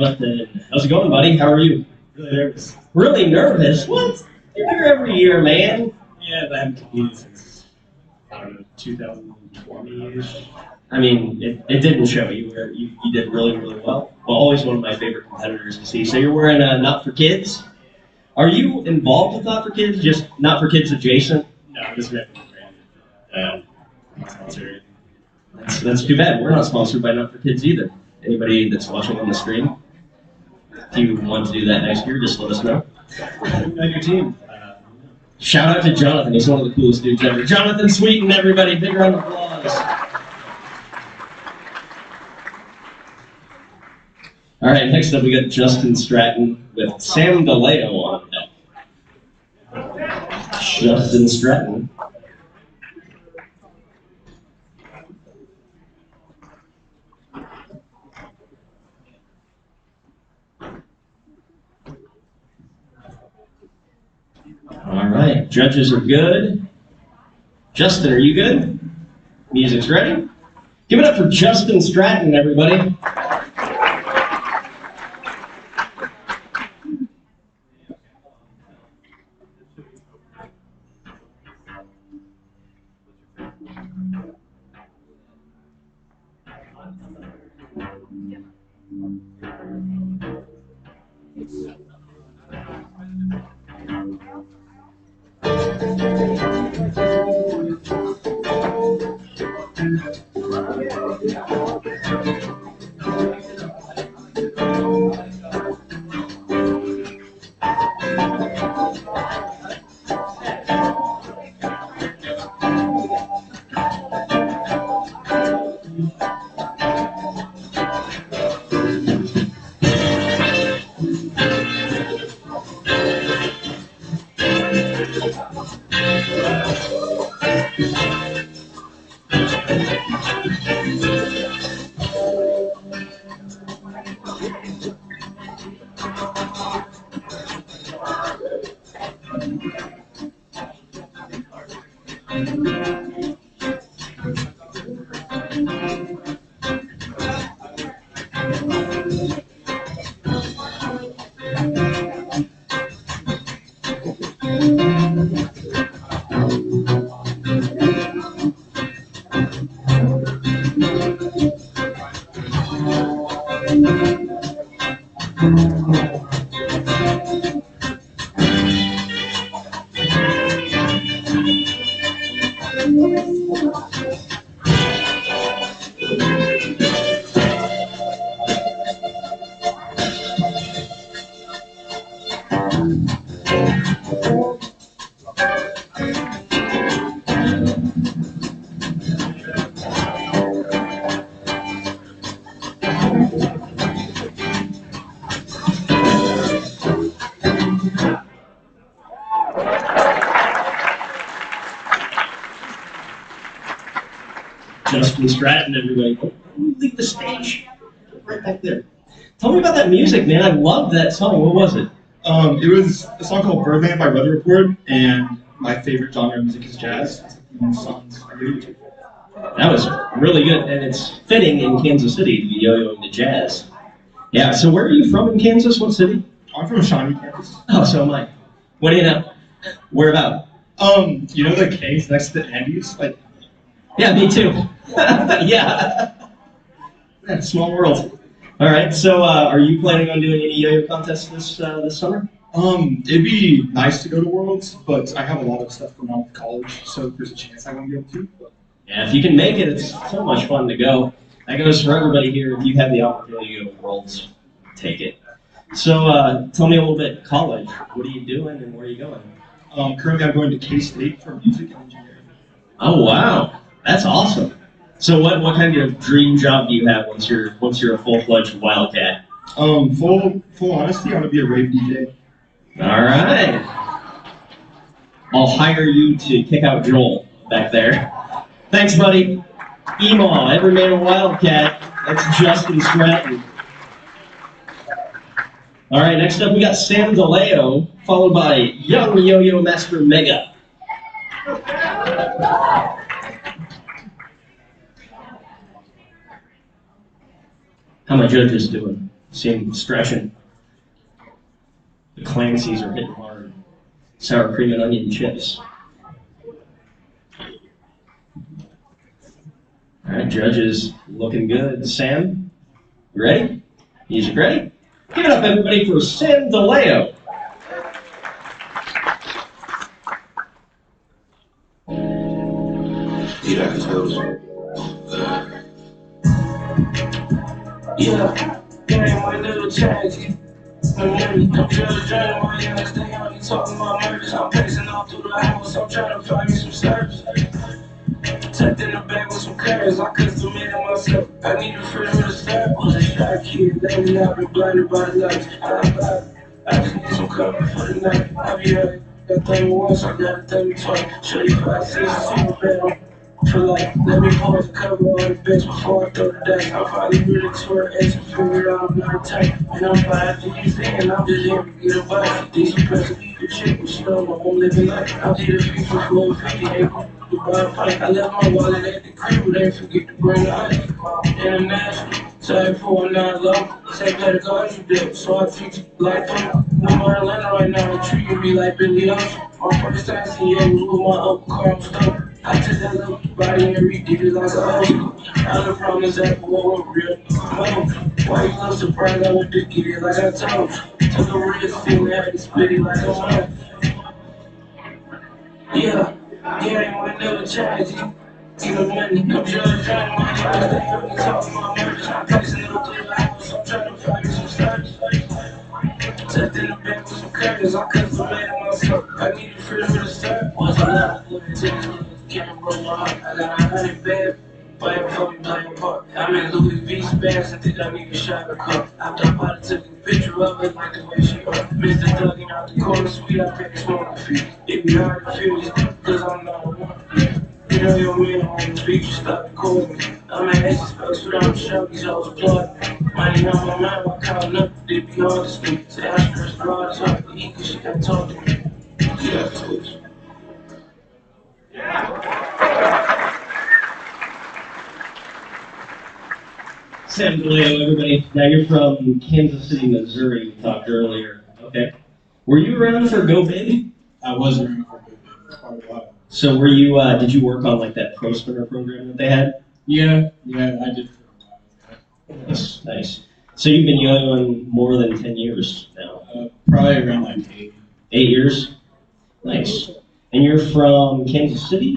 Jonathan, how's it going, buddy? How are you? Really nervous. Really nervous? What? You're here every year, man. Yeah, but I haven't competed since, I don't know, 2020-ish. I mean, it didn't show. You did really, really well. Well, always one of my favorite competitors to see. So you're wearing Not For Kids. Are you involved with Not For Kids? Just Not For Kids adjacent? No, I'm just repping the brand. Not sponsored. That's too bad. We're not sponsored by Not For Kids either. Anybody that's watching on the stream, if you want to do that next year, just let us know. On your team. Shout out to Jonathan. He's one of the coolest dudes ever. Jonathan Sweeten, everybody. Big round of applause. All right, next up we got Justin Stratton with Sam DeLeo on deck. Justin Stratton. All right, judges are good. Justin, are you good? Music's ready? Give it up for Justin Stratton, everybody. Justin Stratton, everybody. Leave the stage. Right back there. Tell me about that music, man. I love that song. What was it? It was a song called Birdland by Weather Report, and my favorite genre of music is jazz. Songs I really do. That was really good, and it's fitting in Kansas City to be yo-yoing the jazz. Yeah, so where are you from in Kansas? What city? I'm from Shawnee, Kansas. Oh, so am I. What do you know? Where about? You know the caves next to the Andes? Like, yeah, me too. Yeah. Small world. All right, so are you planning on doing any yo-yo contests this summer? It'd be nice to go to Worlds, but I have a lot of stuff going on with college, so there's a chance I won't be able to. But. Yeah, if you can make it, it's so much fun to go. That goes for everybody here. If you have the opportunity to go to Worlds, take it. So tell me a little bit, college. What are you doing and where are you going? Currently I'm going to K-State for music and engineering. Oh, wow. That's awesome. So what kind of dream job do you have once you're a full-fledged Wildcat? Full honesty, I want to be a rave DJ. All right. I'll hire you to kick out Joel back there. Thanks, buddy. Emaw, every man a Wildcat. That's Justin Stratton. All right, next up we got Sam DeLeo, followed by Young Yo-Yo Master Mega. How my judges doing? Seem stretching. The Clancy's are hitting hard. Sour cream and onion chips. All right, judges looking good. Sam, you ready? Music ready? Give it up, everybody, for Sam DeLeo. Yeah, yeah, my little change. I'm just draining my young, stay on you talking about murders. I'm pacing all through the house, I'm trying to find me some service. Tucked in the bag with some curves, I custom made it myself. I need a friend with a strap, was a shy kid. Lately I've been blinded by the lights. I just need some cover for the night. I be hurt, that thing once, I gotta tell you twice. Show you 5, 6, super bad. Feel like, let me pause and cover all the bets before I throw the dice. I'm finally really to her ex and figure out I'm not tight. And I'm fine after you saying I'm just here to get a bite. These suppressing the chick, but she don't know I'm living life. I did a piece for 458. I left my wallet at the crib, but ain't forget to bring the ice. International, sorry for a night low. Say better guard you dip, so I treat you like fun. I'm in Atlanta right now, they treating me like Billy Ocean. My first time seeing you with my Uncle Carl Stone. I took that little body and redid it like a old. I done promised that boy was real. Why you so surprised I went to get it like I told you? Took a risk and had to split it like a mom. Yeah, yeah, I never charge you. Even money, I'm just trying to money. I stay up and talk about murders. I'm placing up to the house. I'm trying to find me some stuff. Tucked in the back with some curtains. I custom made it myself. I need a friend with a strap. Was a lot of tennis. Can't broke my heart. I got 100 bad. Playing for me, playing apart. I'm in Louis V spats and think I need a shot of cup. After I bought it, took a picture of it like the way she was. Mr. Dugging out the corner, sweet, I paid smoking fee. It be hard to feel this, cause I'm not a one. You know your man on the beach, you stop recording me. I'm at Aces Folks without a show, these hoes applaud. Money on my mind, while counting up, it be hard to sleep. Say I stress broad, it's hard to eat, cause she got talk to me. She got twitch. Sam DeLeo, everybody. Now you're from Kansas City, Missouri, we talked earlier. Okay. Were you around for Go Big? I was around for Go Big quite a while. So were you, did you work on like that Pro Spinner program that they had? Yeah, I did for a while. Nice, nice. So you've been yo-yoing more than 10 years now? Probably around like 8. 8 years? Nice. And you're from Kansas City?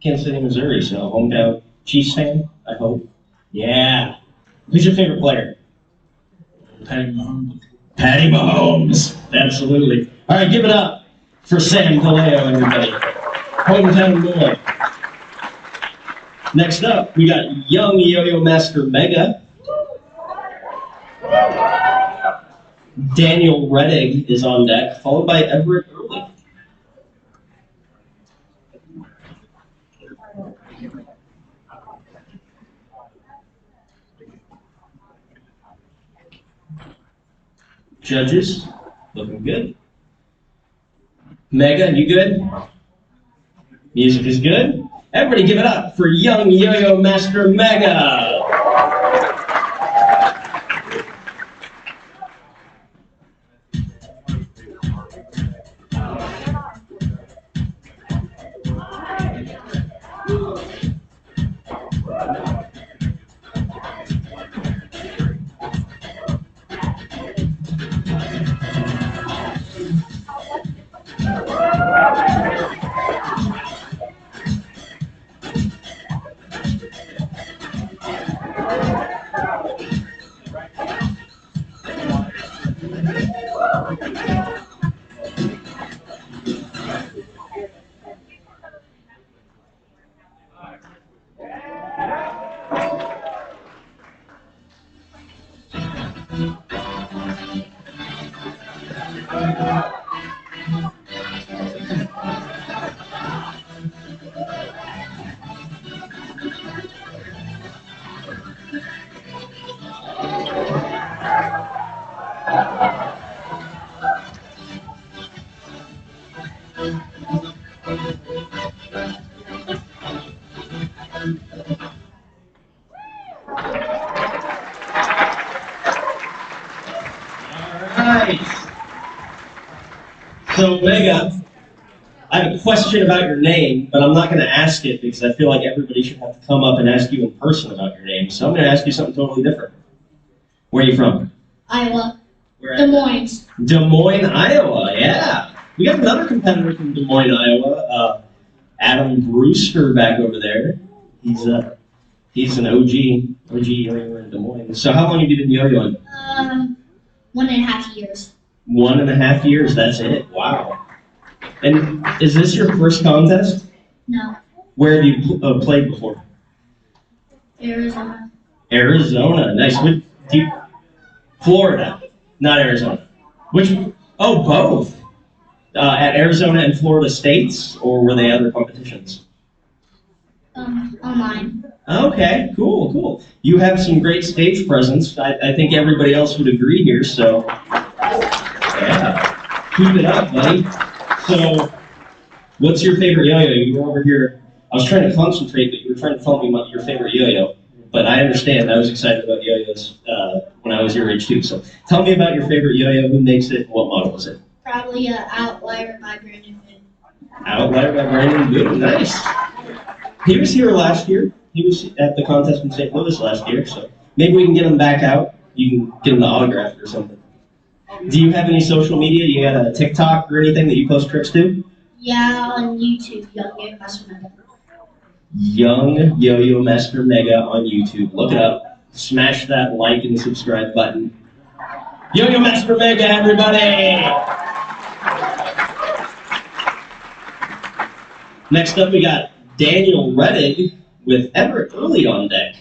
Kansas City, Missouri, so hometown Chiefs fan, I hope. Yeah. Who's your favorite player? Patty Mahomes. Patty Mahomes. Absolutely. All right, give it up for Sam DeLeo, everybody. Hometown boy. Next up, we got young yo-yo master Mega. Daniel Reddig is on deck, followed by Everett Early. Judges, looking good. Mega, you good? Music is good. Everybody give it up for young yo-yo master Mega. So, Mega, I have a question about your name, but I'm not going to ask it because I feel like everybody should have to come up and ask you in person about your name. So I'm going to ask you something totally different. Where are you from? Iowa. Where Des Moines. Des Moines, Iowa, yeah. We got another competitor from Des Moines, Iowa, Adam Brewster back over there. He's He's an OG yo-yoer in Des Moines. So how long have you been yo-yoing? 1.5 years. 1.5 years, that's it? Wow. And is this your first contest? No, Where have you played before? Arizona. Arizona, nice. Florida, not Arizona. Which, oh, both. At Arizona and Florida States, or were they other competitions? Online. Okay, cool. You have some great stage presence. I think everybody else would agree here, so yeah. Keep it up, buddy. So, what's your favorite yo-yo? You were over here. I was trying to concentrate, but you were trying to tell me about your favorite yo-yo. But I understand. I was excited about yo-yos when I was your age too. So, tell me about your favorite yo-yo. Who makes it? What model is it? Probably Outlier by Brandon Hood. Outlier by Brandon Good. Nice. He was here last year. He was at the contest in St. Louis last year, so maybe we can get him back out. You can get him the autograph or something. Do you have any social media? You got a TikTok or anything that you post tricks to? Yeah, on YouTube, Young Yo Master Mega. Young Yo-Yo Master Mega on YouTube. Look it up. Smash that like and subscribe button. Yo-Yo Master Mega, everybody! Next up, we got Daniel Reddig with Everett Early on deck.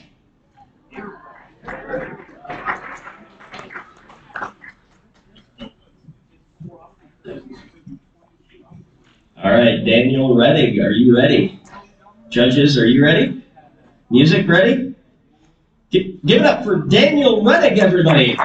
All right, Daniel Reddig, are you ready? Judges, are you ready? Music ready? Give it up for Daniel Reddig, everybody.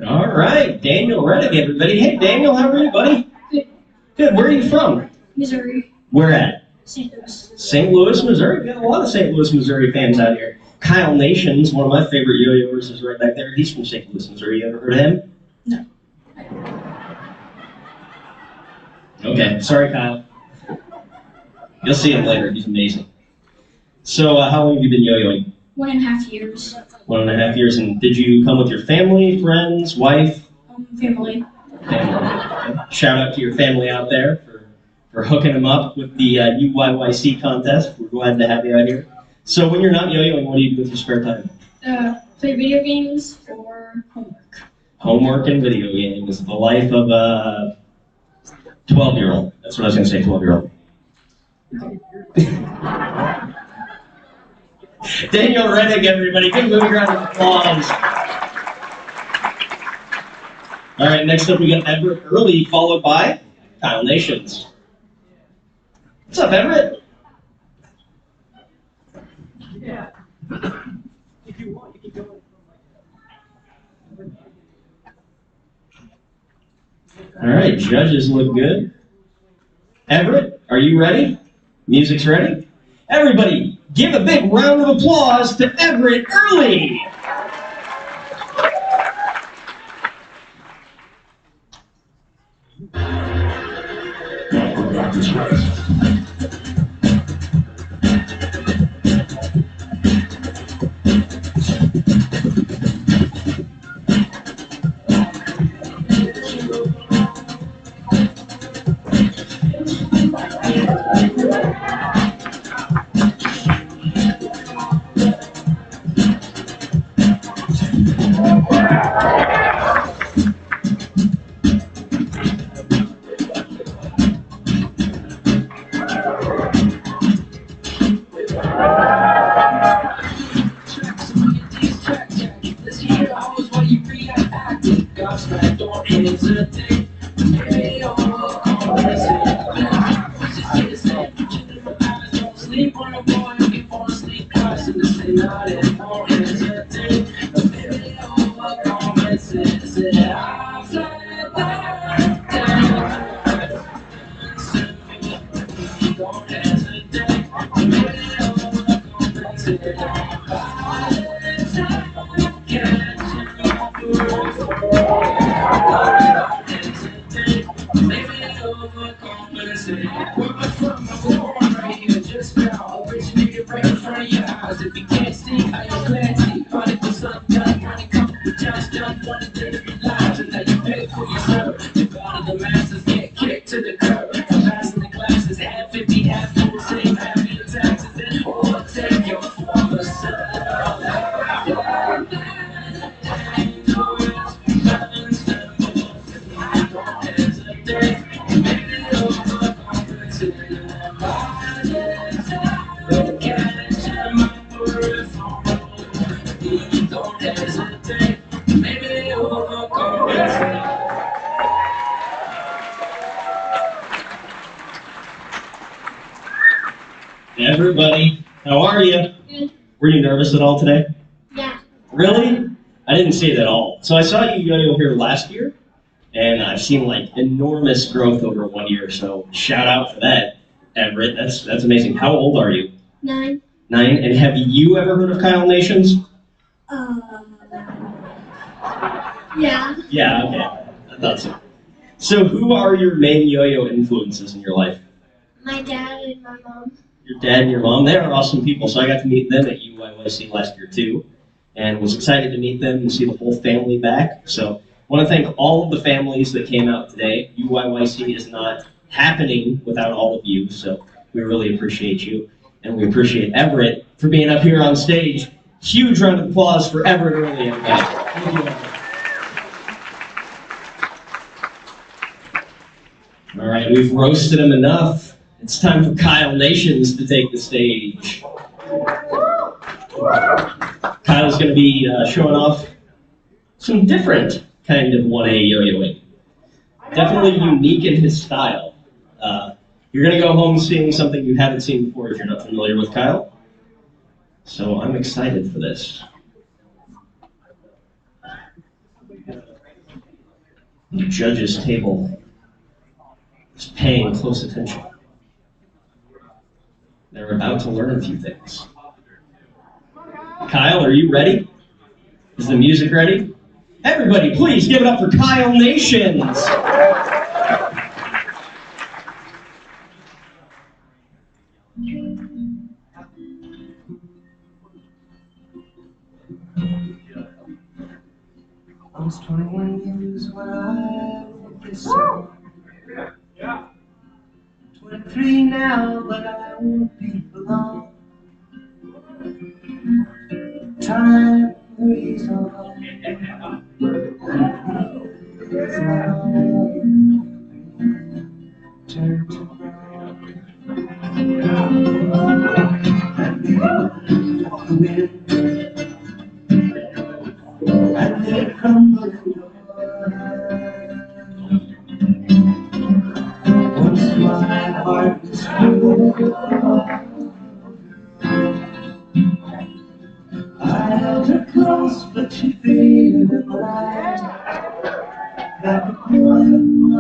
All right, Daniel Reddig, everybody. Hey, Daniel, how are you, buddy? Good. Good. Where are you from? Missouri. Where at? St. Louis. St. Louis, Missouri. We got a lot of St. Louis, Missouri fans out here. Kyle Nations, one of my favorite yo-yoers, is right back there. He's from St. Louis, Missouri. You ever heard of him? No. Okay, sorry, Kyle. You'll see him later. He's amazing. So, how long have you been yo-yoing? 1.5 years. 1.5 years. And did you come with your family, friends, wife? Family. Family. Okay. Shout out to your family out there for hooking them up with the UYYC contest. We're glad to have you out here. So, when you're not yo-yoing, what do you do with your spare time? Play video games or homework. Homework and video games. The life of a 12-year-old. That's what I was going to say, 12-year-old. Daniel Reddig, everybody. Give him a round of applause. All right, next up we got Everett Early, followed by Kyle Nations. What's up, Everett? Yeah. If you want, you can go. All right, judges look good. Everett, are you ready? Music's ready? Everybody, give a big round of applause to Everett Early. Everybody, how are you? Good. Were you nervous at all today? Yeah. Really? I didn't see it at all. So I saw you Yoyo here last year, and I've seen like enormous growth over 1 year. So shout out for that, Everett. That's amazing. How old are you? 9. 9. And have you ever heard of Kyle Nations? Yeah. Yeah. Okay. I thought so. So who are your main Yoyo influences in your life? My dad and my mom. Your dad and your mom, they are awesome people. So I got to meet them at UYYC last year too, and was excited to meet them and see the whole family back. So I want to thank all of the families that came out today. UYYC is not happening without all of you, so we really appreciate you. And we appreciate Everett for being up here on stage. Huge round of applause for Everett Early, everybody. Thank you, Everett. All right, we've roasted him enough. It's time for Kyle Nations to take the stage. Kyle's going to be showing off some different kind of 1A yo-yoing. Definitely unique in his style. You're going to go home seeing something you haven't seen before if you're not familiar with Kyle. So I'm excited for this. The judges' table is paying close attention. They're about to learn a few things. Kyle, are you ready? Is the music ready? Everybody, please give it up for Kyle Nations. I was 21 years when I wrote this song. 23 now, but I won't be for long. Time hurries on. Turn to ground. The wind, and they crumble in your hand. Once my heart was full, I held her close, but she faded away like a poem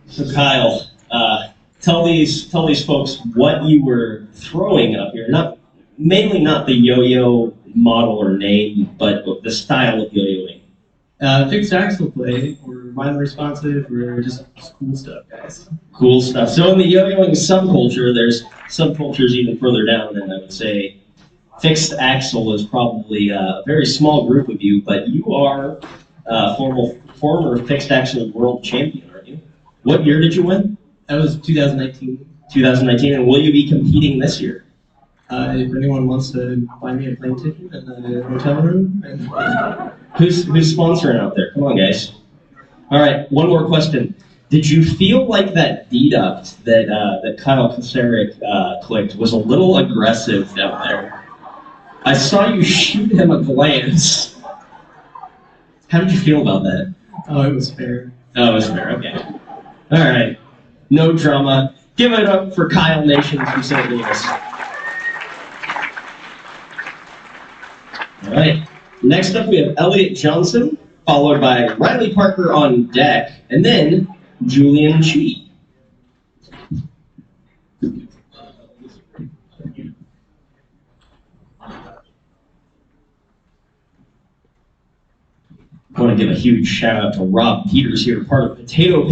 So Kyle, tell these folks what you were throwing up here. Mainly not the yo-yo model or name, but the style of yo-yoing. Fixed axle play, or violent responsive, or just cool stuff, guys. Cool stuff. So in the yo-yoing subculture, there's subcultures even further down, and I would say fixed axle is probably a very small group of you, but you are former fixed axle world champion, aren't you? What year did you win? That was 2019. 2019, and will you be competing this year? If anyone wants to buy me a plane ticket and a hotel room. And Who's sponsoring out there? Come on, guys. All right, one more question. Did you feel like that deduct that Kyle Kasarik clicked was a little aggressive out there? I saw you shoot him a glance. How did you feel about that? Oh, it was fair. Oh, it was fair. Okay. All right. No drama. Give it up for Kyle Nation from St. Louis. All right. Next up, we have Elliot Johnson, followed by Riley Parker on deck, and then Julian Chi. I want to give a huge shout out to Rob Peters here, part of Potato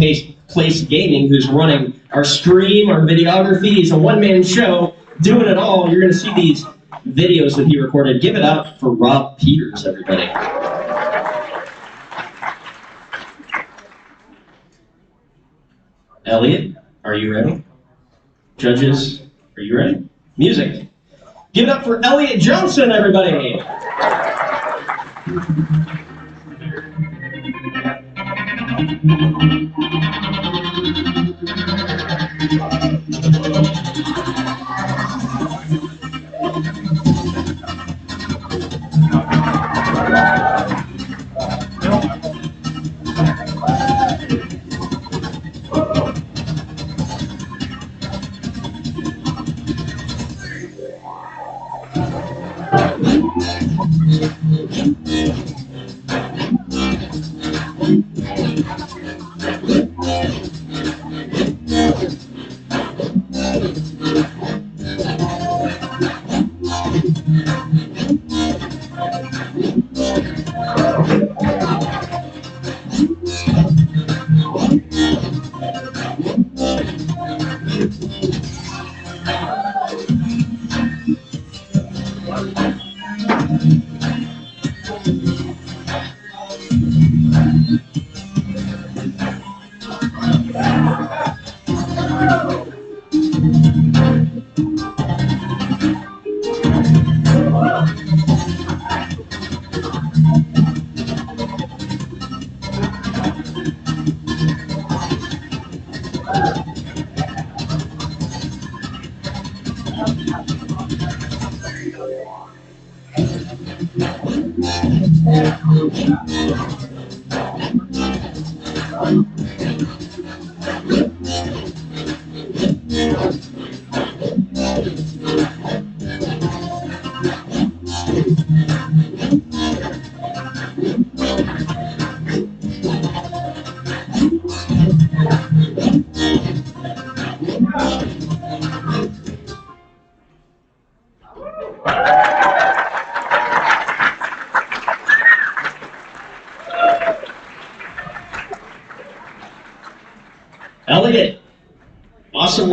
Place Gaming, who's running our stream, our videography. He's a one-man show, doing it all. You're going to see these videos that he recorded. Give it up for Rob Peters, everybody. Elliot, are you ready? Judges, are you ready? Music. Give it up for Elliot Johnson, everybody.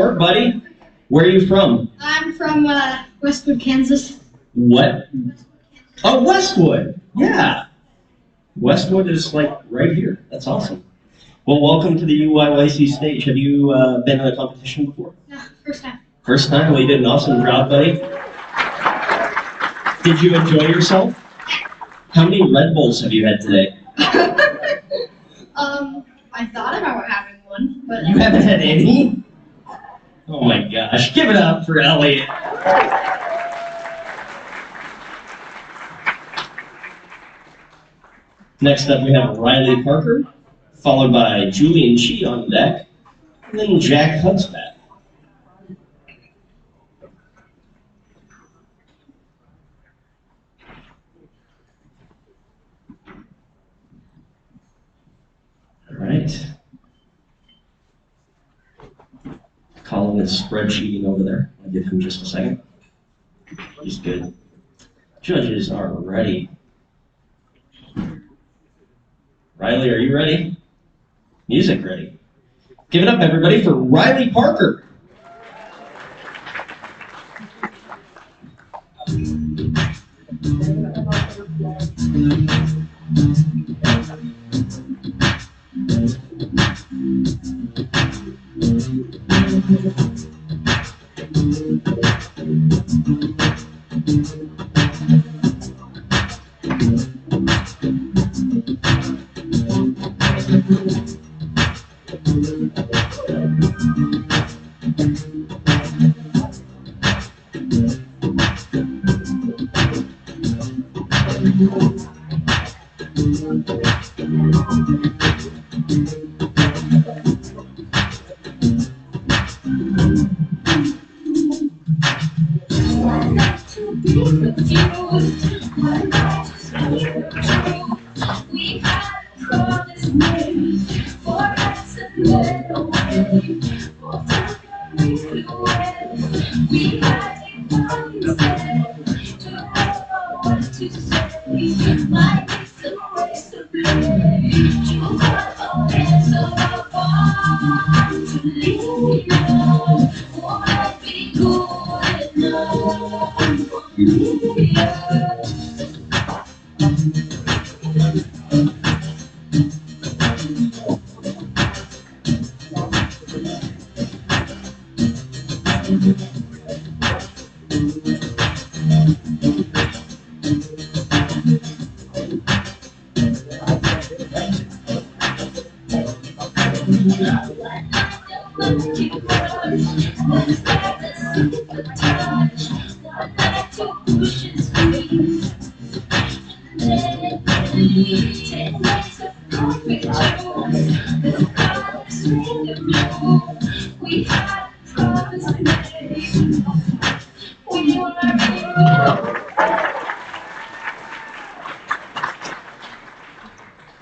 start, buddy. Where are you from? I'm from Westwood, Kansas. What? Oh, Westwood. Yeah. Westwood is like right here. That's awesome. Well, welcome to the UYYC stage. Have you been in a competition before? No, first time. First time? Well, you did an awesome job, buddy. Did you enjoy yourself? How many Red Bulls have you had today? I thought about having one, but You haven't had any? Oh my gosh. Give it up for Elliot. Next up, we have Riley Parker, followed by Julian Chi on deck, and then Jack Hudspat. All right. Colin is spreadsheeting over there. I'll give him just a second. He's good. Judges are ready. Riley, are you ready? Music ready. Give it up, everybody, for Riley Parker.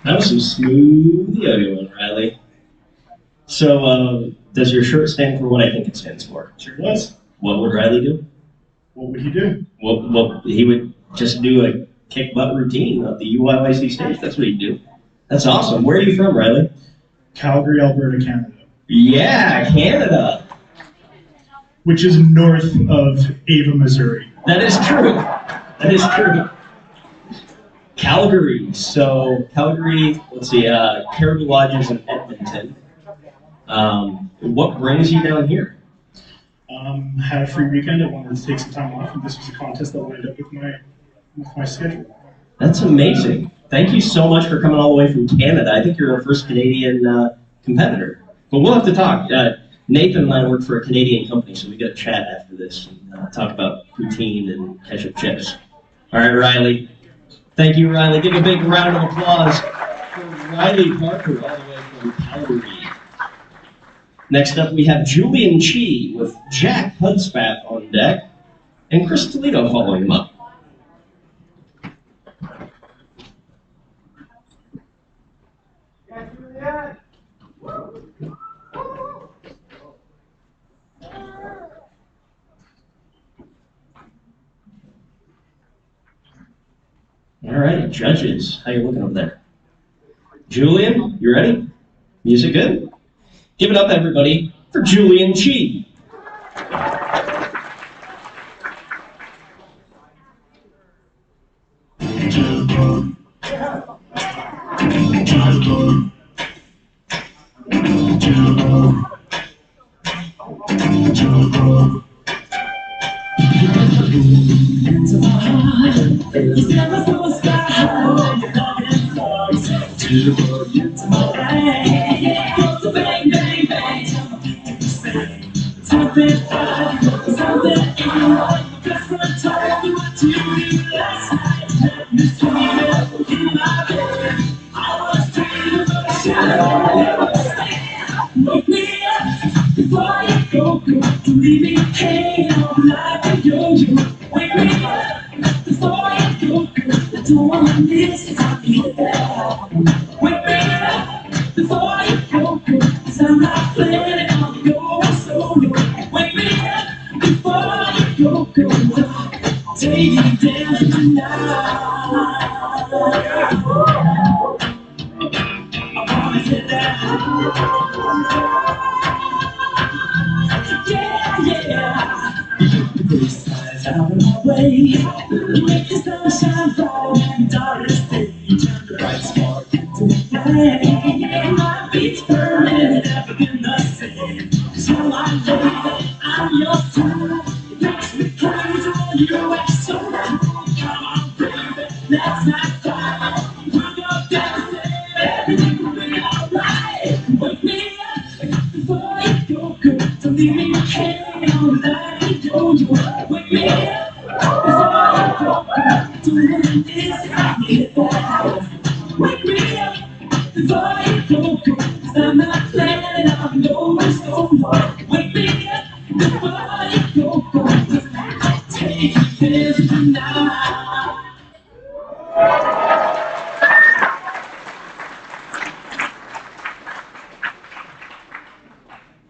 That was some smooth yo-yoing, Riley. So, does your shirt stand for what I think it stands for? Sure does. What would Riley do? What would he do? Well, he would just do a kick butt routine at the UYYC stage. That's what he'd do. That's awesome. Where are you from, Riley? Calgary, Alberta, Canada. Yeah, Canada. Which is north of Ava, Missouri. That is true. That is true. Calgary. So Calgary, let's see, Caribou Lodges in Edmonton. What brings you down here? Had a free weekend. I wanted to take some time off, and this was a contest that lined up with my schedule. That's amazing. Thank you so much for coming all the way from Canada. I think you're our first Canadian competitor. But we'll have to talk. Nathan and I work for a Canadian company, so we got to chat after this and talk about poutine and ketchup chips. All right, Riley. Thank you, Riley. Give a big round of applause for Riley Parker, all the way from Calgary. Next up, we have Julian Chi with Jack Hudspat on deck, and Chris Toledo following him up. All right, judges, how you looking over there? Julian, you ready? Music good? Give it up, everybody, for Julian Chi. Wake me up before you go, leave me hanging on like a yo-yo. Wake me up before you go, I don't wanna miss it. Wake me up before you go, 'cause I'm not planning on going solo. Wake me up before you go, take it down tonight. I wanna hit that. Out of my way, you make the sun shine bright and darkest day. Turn the bright spark into a flame. My beats burning and never been the same. So I know I'm your fool. It makes me crazy when you act so cool. Come on, baby, let's not fight. We'll go dancing, everything will be alright. Wake me up before you go, girl. Don't leave me hanging on like a yo-yo. Wake me up. Wake me up before you go, 'cause I'm not planning on going solo. Wake me up before you go, take this tonight.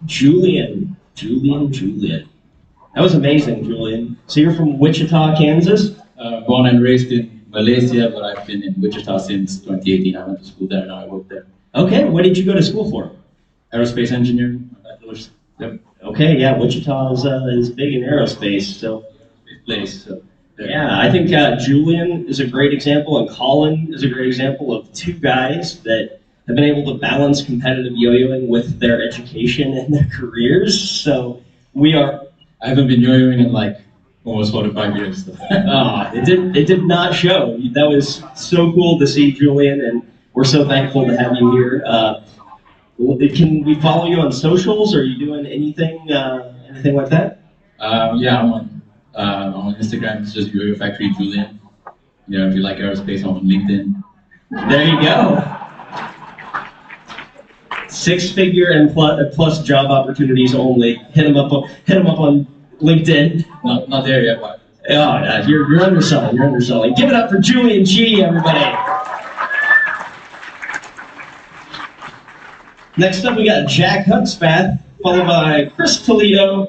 Julian. That was amazing, Julian. So you're from Wichita, Kansas? Born and raised in Malaysia, but I've been in Wichita since 2018. I went to school there, now I work there. Okay, what did you go to school for? Aerospace engineering, bachelor's. Yep. Okay, yeah, Wichita is big in aerospace, so. Big place. So, Yeah, I think Julian is a great example, and Colin is a great example of two guys that have been able to balance competitive yo-yoing with their education and their careers. So I haven't been yo-yoing in like almost 45 years. So. It did not show. That was so cool to see, Julian, and we're so thankful to have you here. Can we follow you on socials? Are you doing anything like that? Yeah, I'm on Instagram. It's just Yoyo Factory Julian. You know, if you like aerospace, I'm on LinkedIn. There you go. 6-figure and plus job opportunities only. Hit them up on LinkedIn. Not there yet, but you're underselling. You're underselling. Give it up for Julian G, everybody. Next up, we got Jack Hudspath, followed by Chris Toledo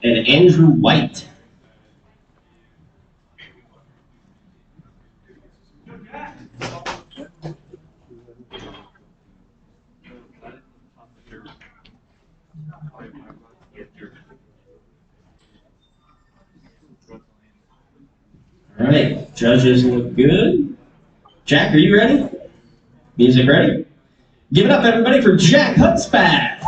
and Andrew White. All right, judges look good. Jack, are you ready? Music ready? Give it up, everybody, for Jack Hudspath.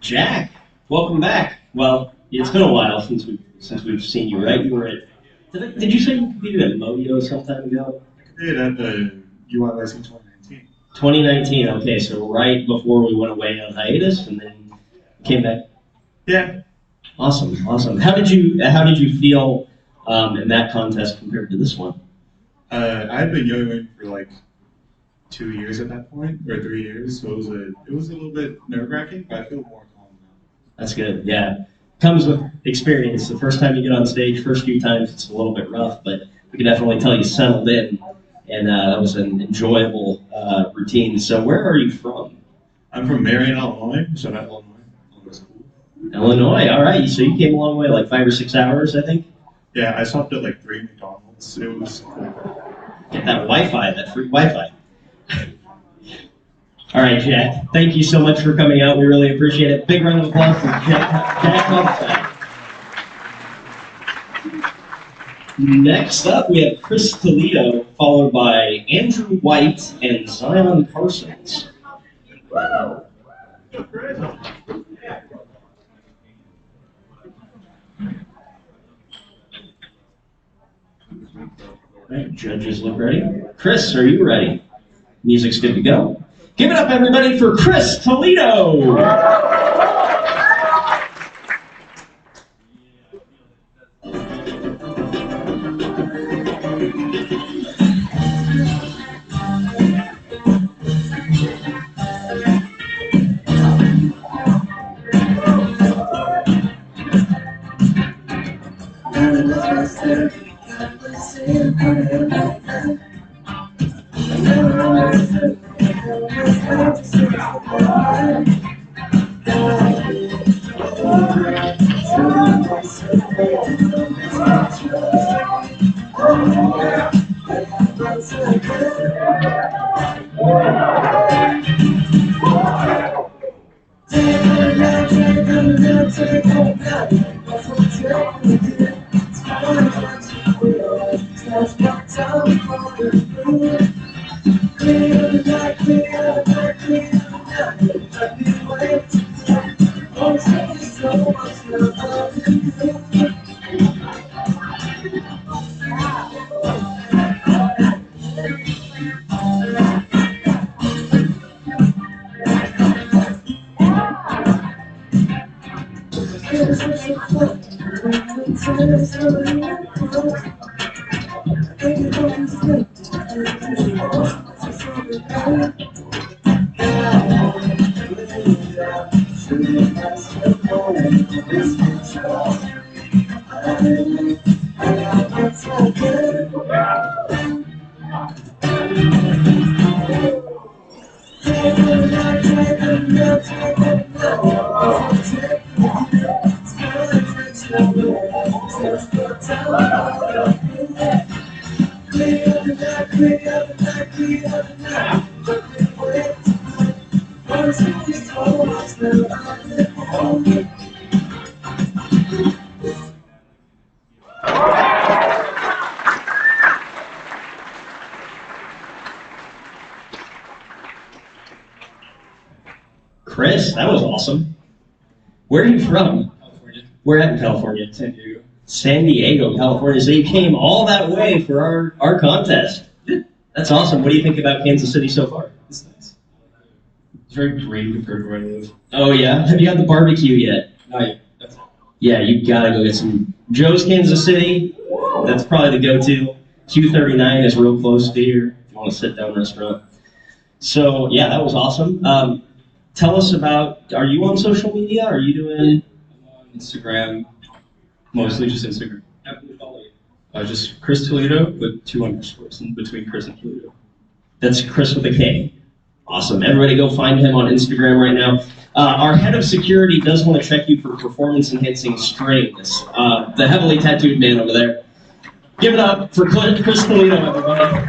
Jack, welcome back. Well, it's been a while since we've seen you, right? You were at. Did you say you competed at Moyo some time ago? I competed at the UYYC 2019. 2019. Okay, so right before we went away on hiatus, and then came back. Yeah. Awesome. How did you feel in that contest compared to this one? I had been yo-yoing for like 2 years at that point, or 3 years, so it was a little bit nerve-wracking, but I feel more calm now. That's good. Yeah, comes with experience. The first time you get on stage, first few times it's a little bit rough, but we can definitely tell you settled in, and that was an enjoyable routine. So where are you from? I'm from Marion, Illinois, so I'm at Illinois. Illinois. All right. So you came a long way, like 5 or 6 hours, I think. Yeah, I stopped at like 3 McDonald's. It was cool. Get that Wi-Fi, that free Wi-Fi. All right, Jack. Thank you so much for coming out. We really appreciate it. Big round of applause for Jack Humphrey. Next up, we have Chris Toledo, followed by Andrew White and Zion Parsons. All right, judges look ready. Chris, are you ready? Music's good to go. Give it up, everybody, for Chris Toledo! Chris, that was awesome. Where are you from? California. Where at in California? San Diego. San Diego, California. So you came all that way for our contest. That's awesome. What do you think about Kansas City so far? It's nice. It's very green compared to where I live. Oh yeah? Have you had the barbecue yet? Not yet. That's it. Yeah, you gotta go get some Joe's Kansas City. That's probably the go-to. Q39 is real close to here if you want a sit-down restaurant. So yeah, that was awesome. Tell us about, are you on social media? Are you doing? I'm on Instagram, mostly just Instagram. How can we follow you? Just Chris Toledo with 2 underscores in between Chris and Toledo. That's Chris with a K. Awesome. Everybody go find him on Instagram right now. Our head of security does want to check you for performance-enhancing strings. The heavily tattooed man over there. Give it up for Chris Toledo, everybody.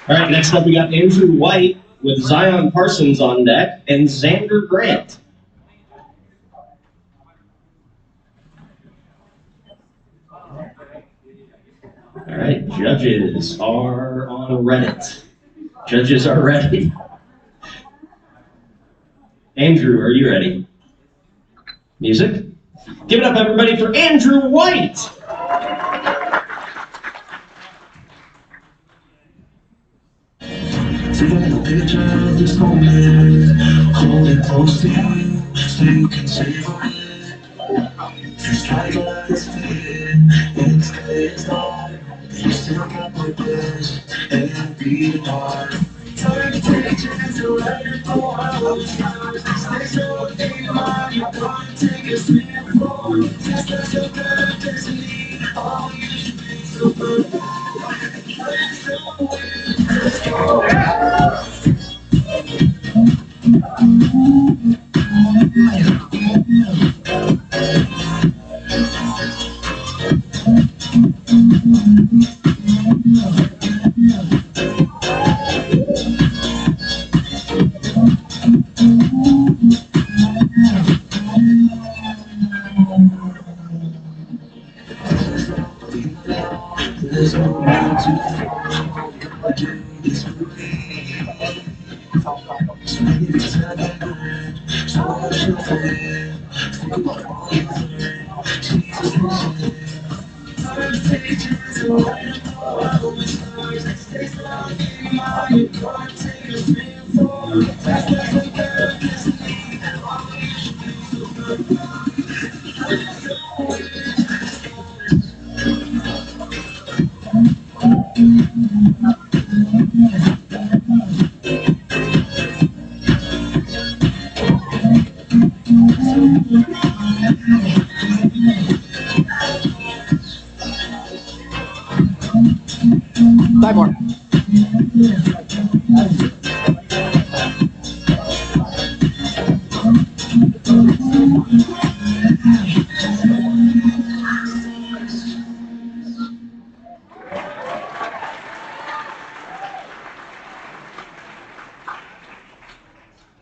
All right, next up we got Andrew White with Zion Parsons on deck and Xander Grant. All right, judges are on Reddit. Judges are ready. Andrew, are you ready? Music? Give it up, everybody, for Andrew White. Take a picture of this moment, hold it close to you, so you can savor it. Just like a is fading, and it's clear as dawn. You still got my best, and it'll be hard. Time to take a chance to let it go. I hope stay so in mind. You're gonna take a step forward. Just like your bad destiny. All you should be so good. Let's go. There's no need to fall. I do this for me. So many things that I learned, so much to forget. Think about all you learned. Jesus was it. Time to take a chance and let it go. I hope it's nice. Stay strong in mind. You're gonna take a step forward. That's like a bad destiny. All you should be so good. Five more.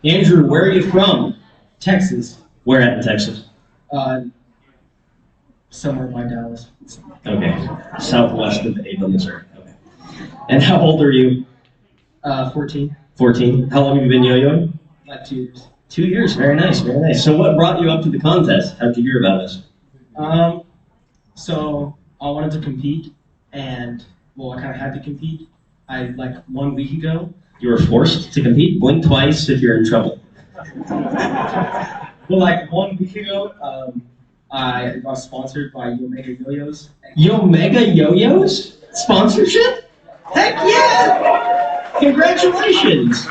Andrew, where are you from? Texas. Where at in Texas? Somewhere by Dallas. Okay, southwest of Ava, Missouri. Okay. And how old are you? 14. 14. How long have you been yo-yoing? Like 2 years. 2 years. Very nice, very nice. So what brought you up to the contest? How'd you hear about us? So I wanted to compete, and well, I kind of had to compete. Like 1 week ago. You were forced to compete? Blink twice if you're in trouble. Well, like 1 week ago, I got sponsored by Omega Yoyos. Omega Yoyos? Sponsorship? Heck yeah! Congratulations!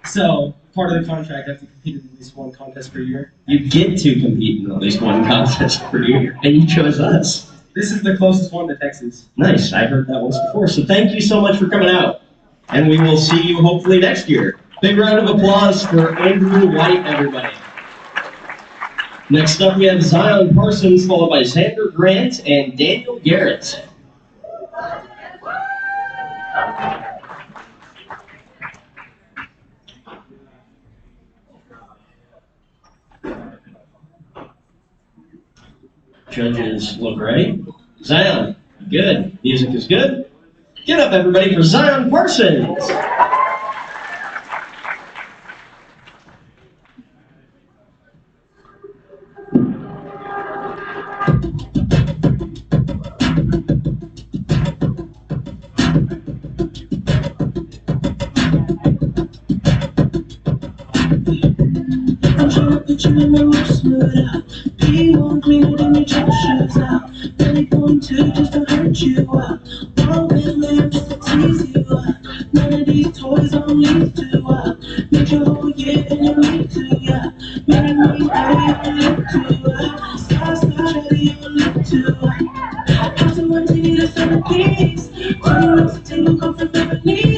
So, part of the contract, I have to compete in at least one contest per year. You get to compete in at least one contest per year, and you chose us. This is the closest one to Texas. Nice, I heard that once before. So thank you so much for coming out. And we will see you hopefully next year. Big round of applause for Andrew White, everybody. Next up, we have Zion Parsons, followed by Xander Grant and Daniel Garrett. Judges look ready. Zion, good. Music is good. Get up, everybody, for Zion Parsons. I'm trying to put you in my room, smooth out. P1 cleaner than your church shoes out. Really going to just to hurt you out. One with lips just to tease you out. None of these toys on leave to out. Make your whole year and you need to, yeah. Marry me, daddy, you live to out. Star, daddy, you live to out. House and one TV, the centerpiece. 20 rooms, a table, come from Beverly.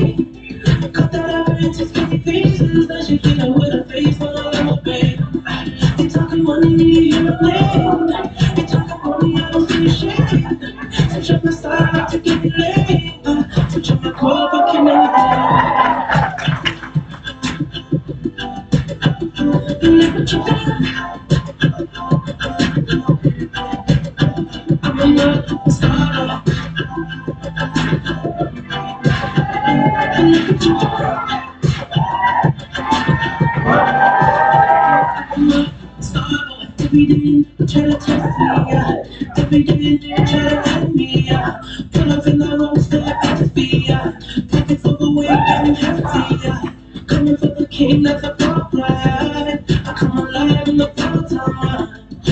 Every day, try to test me, yeah. Every day, try to test me, yeah. Pull up in the road, still empty, yeah. Pockets overweight, getting hefty, yeah. Coming for the king, that's a problem. I come alive in the prime time.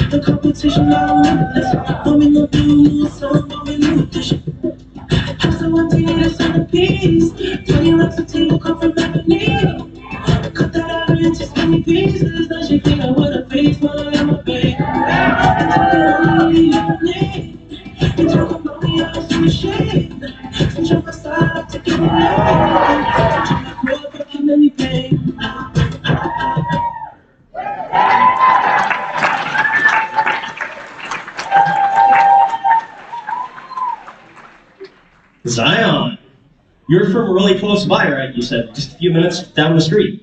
The competition, I don't win this. I'm in the blue, so I'm in new edition. House of one tea, that's on the piece. 20 racks of tea will come from ebony. Cut that out into skinny pieces. Now she clean up with a face, but I'm a baby. You talk about me, I don't see shit. Switch up my side, I take it away. I grow up working any pain. Zion, you're from really close by, right? You said just a few minutes down the street.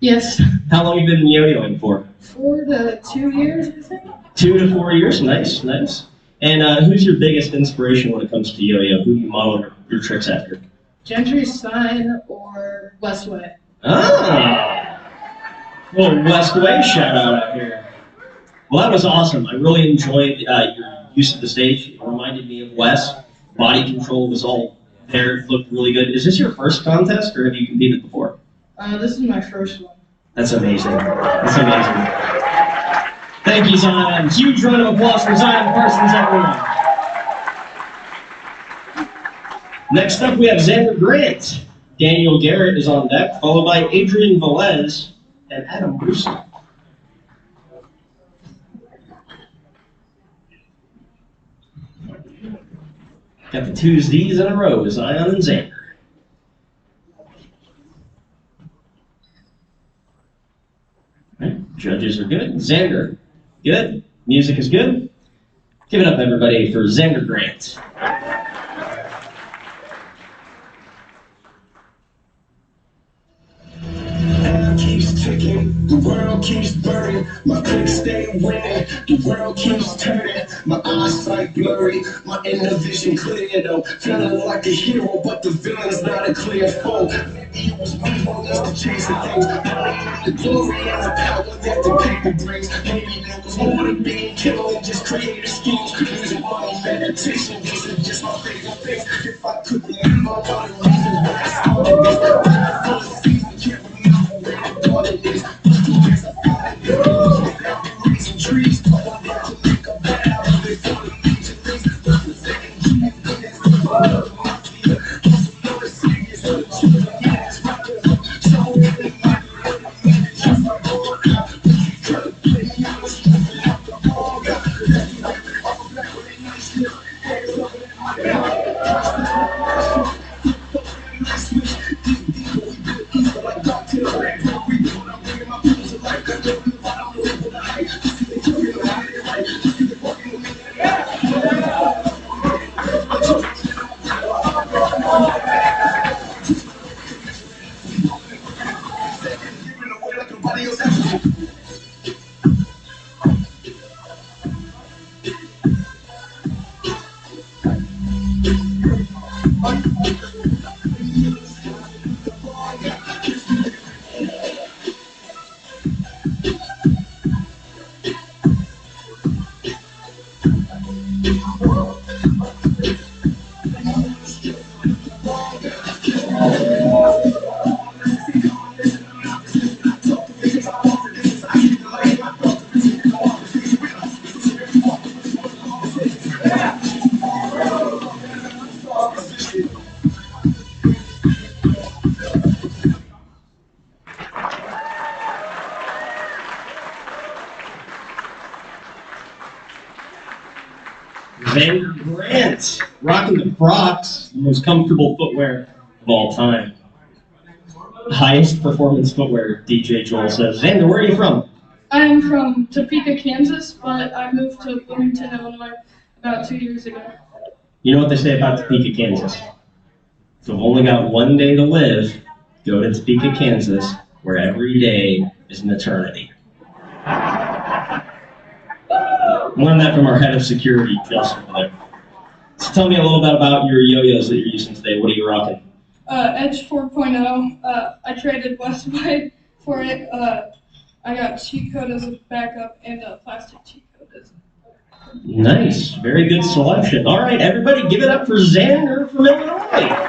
Yes, How long have you been yo-yoing for? 4 to 2 years, I think. 2 to 4 years. Nice, nice. And who's your biggest inspiration when it comes to yo-yo? Who do you model your tricks after? Gentry Stein or Westway. Ah, little West Way shout out here. Well, that was awesome. I really enjoyed your use of the stage. It reminded me of Wes. Body control was all there. It looked really good. Is this your first contest, or have you competed before? This is my first one. That's amazing. That's amazing. Thank you, Zion. Huge round of applause for Zion Parsons, everyone. Next up, we have Xander Grant. Daniel Garrett is on deck, followed by Adrian Velez and Adam Brewster. Got the 2 Z's in a row, Zion and Xander. Right. Judges are good. Xander, good. Music is good. Give it up, everybody, for Xander Grant. Keeps ticking, the world keeps burning, my clicks stay winning, the world keeps turning, my eyesight blurry, my inner vision clear though, feeling like a hero, but the villain's not a clear foe. Maybe it was me who used to chasing things, money, the glory and the power that the paper brings. Maybe there was more to being killed than just creative schemes, using money, meditation, these are just my favorite things. If I could remember all the reasons why I started this, can't remember where I thought it is. Trees, to make a bad out of it for the major things. Representing Xander Grant, rocking the Crocs, the most comfortable footwear of all time. Highest performance footwear, DJ Joel says. Xander, where are you from? I'm from Topeka, Kansas, but I moved to Bloomington, Illinois about 2 years ago. You know what they say about Topeka, Kansas? If you've only got one day to live, go to Topeka, Kansas, where every day is an eternity. Learned that from our head of security, Justin, over there. So tell me a little bit about your yo-yos that you're using today. What are you rocking? Edge 4.0. I traded Westway for it. I got cheat code as a backup and a plastic cheat code as Nice. Very good selection. All right, everybody give it up for Xander from Illinois.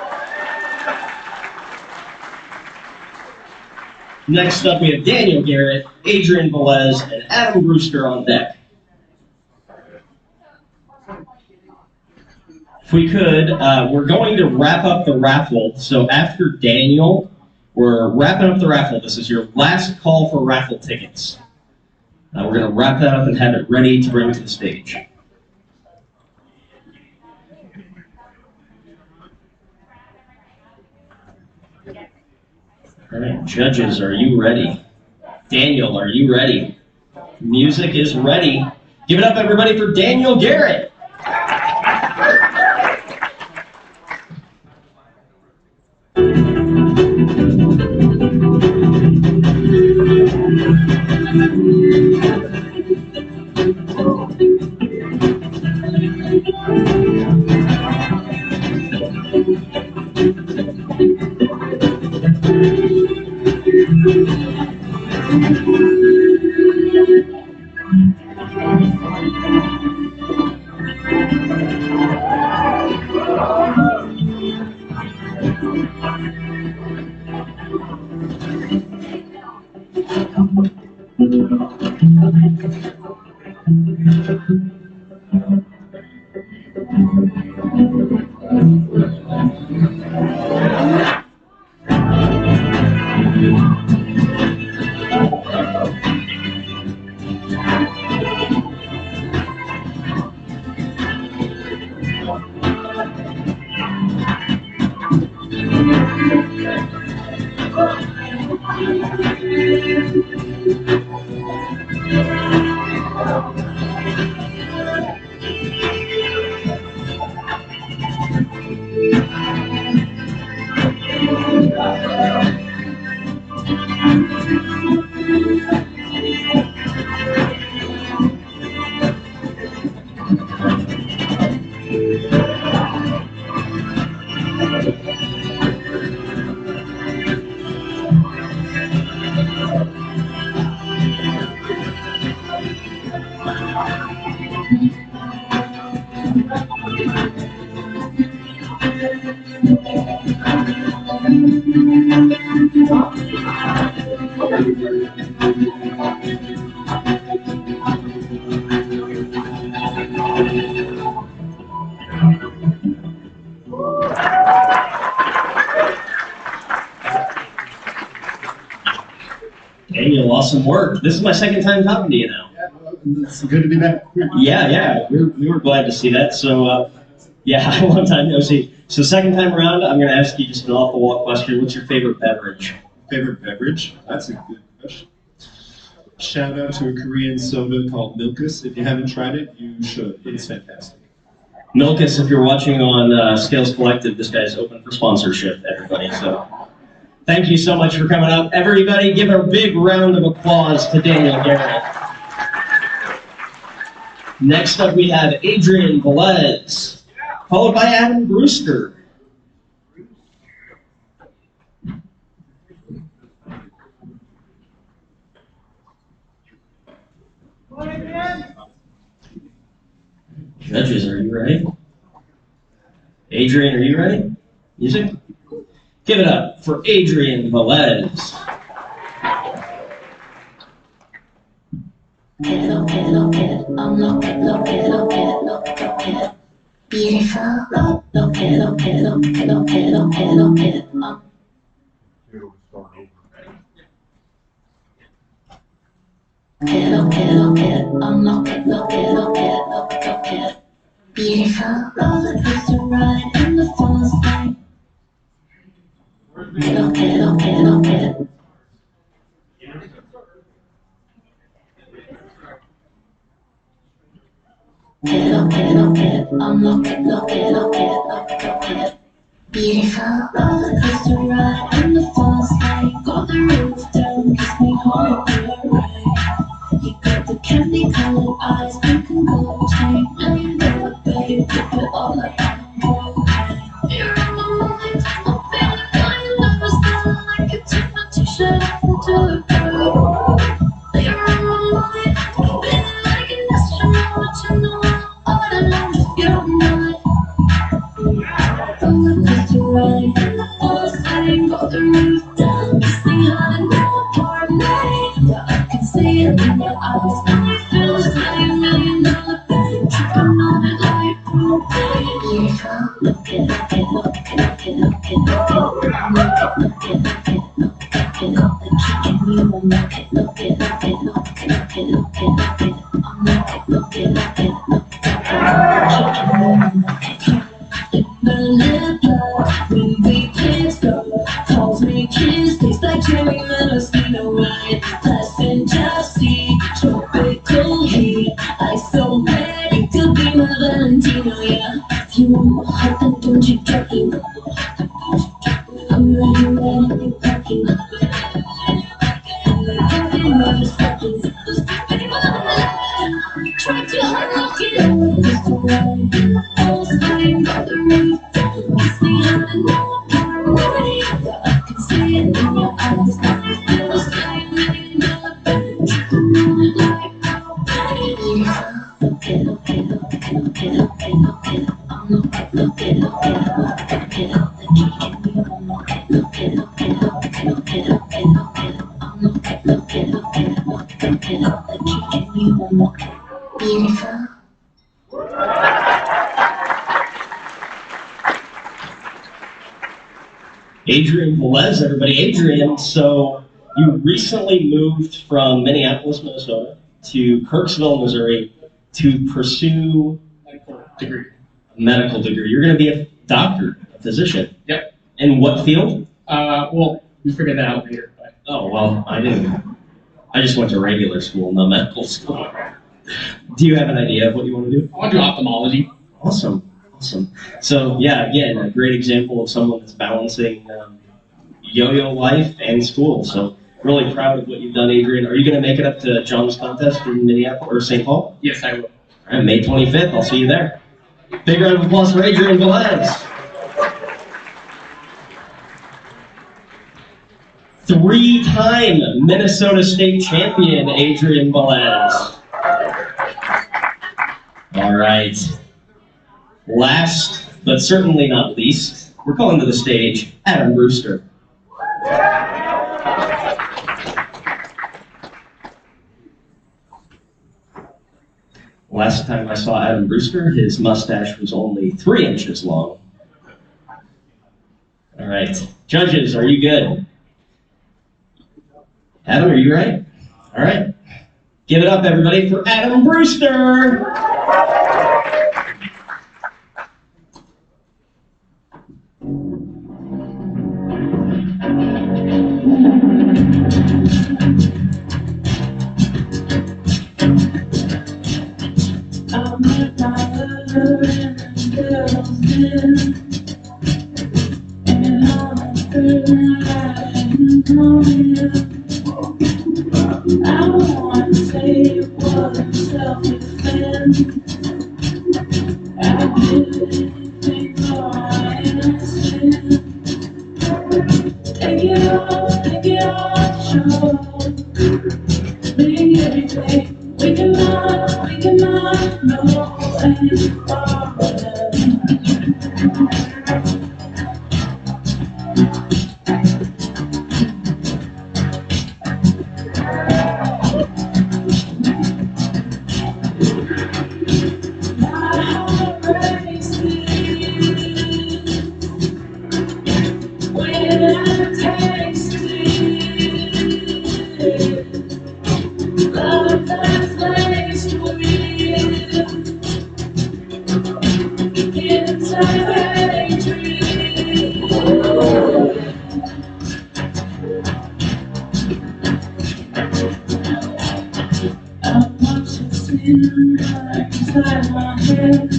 Next up, we have Daniel Garrett, Adrian Velez, and Adam Brewster on deck. If we could, we're going to wrap up the raffle. So after Daniel, we're wrapping up the raffle. This is your last call for raffle tickets. We're going to wrap that up and have it ready to bring to the stage. All right, judges, are you ready? Daniel, are you ready? Music is ready. Give it up, everybody, for Daniel Garrett. Daniel, awesome work. This is my second time talking to you now. It's good to be back. Yeah, we were glad to see that. So, yeah, long time no see. So second time around, I'm going to ask you just an off-the-wall question. What's your favorite beverage? Favorite beverage? That's a good question. Shout out to a Korean soda called Milkus. If you haven't tried it, you should. It's fantastic. Milkus, if you're watching on Scales Collective, this guy's open for sponsorship, everybody. So thank you so much for coming up. Everybody give a big round of applause to Daniel Garrett. Next up, we have Adrian Velez, followed by Adam Brewster. Judges, are you ready? Adrian, are you ready? Music? Give it up for Adrian Velez. Look it, beautiful. Look it. Beautiful roller coaster ride in the falls night. Look it. Beautiful roller coaster ride in the falls night. Got the roof down, kiss me hard, right. flame, got the roof down. Sing hard and no part night. Yeah, I can see it in your eyes. I feel it's like $1,000,000 bang. Tripping on it like propane. Look it, look it, look it, look it, look it, look it. Look it, look it, look it, look it, look it. Got the kick in you and look it, look it, look it, look it, look it, look it, look it. I'm look it, look it, look it, look it, look it. Kick in you and look it. In the lip blood, when we kiss go, calls me kiss, tastes like cherry maraschino wine. Passenger seat, tropical heat, ice so red it could be my Valentino, yeah. If you want my heart, then don't you drop it. I'm ready when you're packing. Try to unlock it, just to run. All flame, got the roof down. Kiss me hard and no part night. Yeah, I can see it in your eyes. I feel it's like $1,000,000 bang. Tripping on it like propane. Look it, look it, look it, look it, look it, look it. I'm look it, look it, look it, look it, look it. The kick in you, I'm look it, look it, look it, look it, look it, look it, look it. I'm look it, look it, look it, look it, look it. The kick in you, I'm look it. Beautiful. Adrian Velez, everybody. Adrian, so you recently moved from Minneapolis, Minnesota to Kirksville, Missouri to pursue a medical degree. You're going to be a doctor, a physician. Yep. In what field? Well, we figured that out later. But Oh, well, I didn't. I just went to regular school, not medical school. Do you have an idea of what you want to do? I want to do ophthalmology. Awesome. Awesome. So, yeah, again, a great example of someone that's balancing yo-yo life and school. So, really proud of what you've done, Adrian. Are you going to make it up to John's contest in Minneapolis or St. Paul? Yes, I will. All right, May 25th. I'll see you there. Big round of applause for Adrian Velez. 3-time Minnesota State champion, Adrian Velez. All right. Last, but certainly not least, we're calling to the stage Adam Brewster. Last time I saw Adam Brewster, his mustache was only 3 inches long. All right. Judges, are you good? Adam, are you right? All right. Give it up, everybody, for Adam Brewster. I met my lover in the girl's den, and I'm feeling like I'm I don't want to say it wasn't self-defense. I did anything for my innocence. Take it off, show me everything. We cannot know any farther. My heart races when I taste it. Love that's laced with I'm watching cinema inside my head.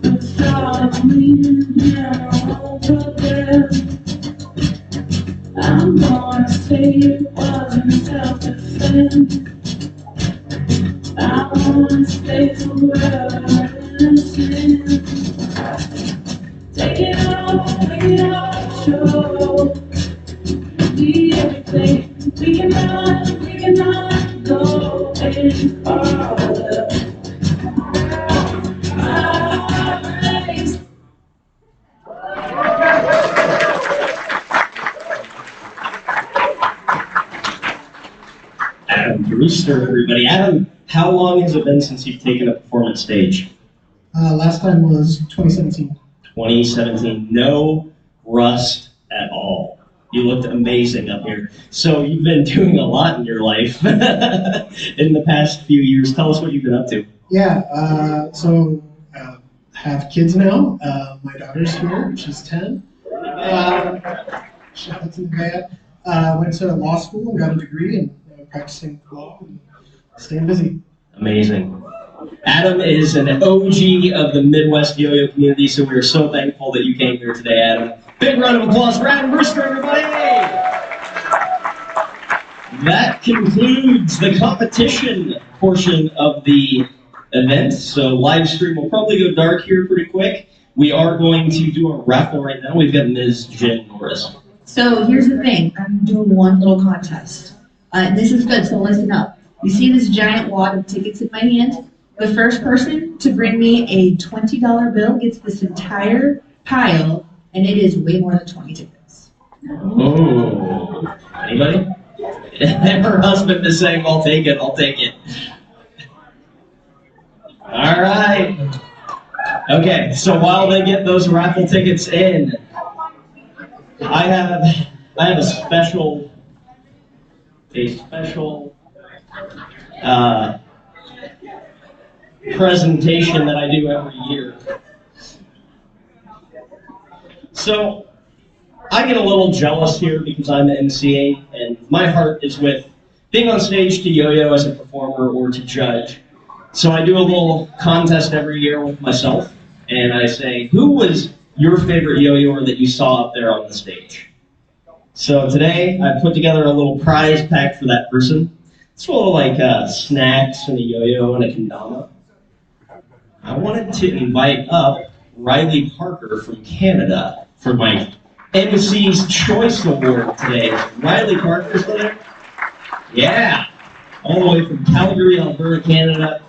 The thought of me and him over there. I'm gonna say it wasn't self-defense. I wanna stay forever innocent. Take it off, show me everything. We cannot go any farther. My heart races. Rooster, everybody. Adam, how long has it been since you've taken a performance stage? Last time was 2017. 2017. No rust at all. You looked amazing up here. So you've been doing a lot in your life in the past few years. Tell us what you've been up to. Yeah, so have kids now. My daughter's here, she's 10. Shout out to Nevaeh. Went to law school and got a degree in practicing law and staying busy. Amazing. Adam is an OG of the Midwest Yo-Yo community, so we are so thankful that you came here today, Adam. Big round of applause for Adam Brewster, everybody! That concludes the competition portion of the event. So live stream will probably go dark here pretty quick. We are going to do a raffle right now. We've got Ms. Jen Norris. So here's the thing. I'm doing one little contest. This is good, so listen up. You see this giant wad of tickets in my hand? The first person to bring me a $20 bill gets this entire pile, and it is way more than 20 tickets. Oh, anybody? Her husband is saying, I'll take it, I'll take it. All right. Okay, so while they get those raffle tickets in, I have a special presentation that I do every year. So I get a little jealous here because I'm emceeing, and my heart is with being on stage to yo-yo as a performer or to judge. So I do a little contest every year with myself, and I say, who was your favorite yo-yoer that you saw up there on the stage? So today, I put together a little prize pack for that person. It's full of like snacks and a yo-yo and a kendama. I wanted to invite up Riley Parker from Canada for my MC's Choice Award today. Riley Parker still there? Yeah, all the way from Calgary, Alberta, Canada.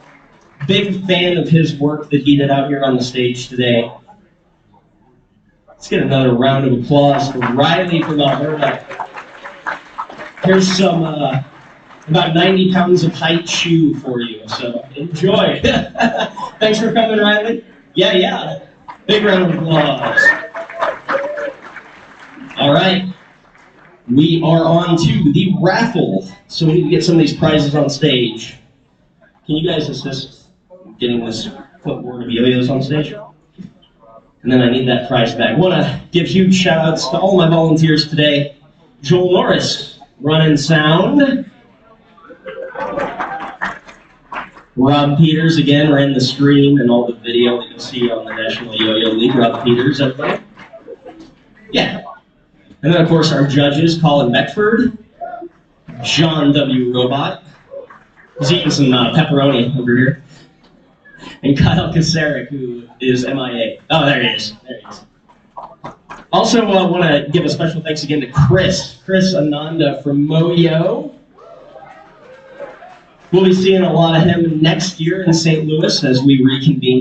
Big fan of his work that he did out here on the stage today. Let's get another round of applause for Riley from Alberta. Here's some about 90 pounds of height shoe for you, so enjoy. Thanks for coming, Riley. Yeah. Big round of applause. All right. We are on to the raffle, so we need to get some of these prizes on stage. Can you guys assist getting this footboard of yo-yos on stage? And then I need that prize back. I want to give huge shout-outs to all my volunteers today. Joel Norris, running sound. Rob Peters, again, ran the stream and all the video that you'll see on the National Yo-Yo League. Rob Peters, everybody. Yeah. And then, of course, our judges, Colin Beckford, John W. Robot. He's eating some pepperoni over here. And Kyle Kasarik, who is MIA. Oh, there he is. Also, I want to give a special thanks again to Chris Ananda from Moyo. We'll be seeing a lot of him next year in St. Louis as we reconvene.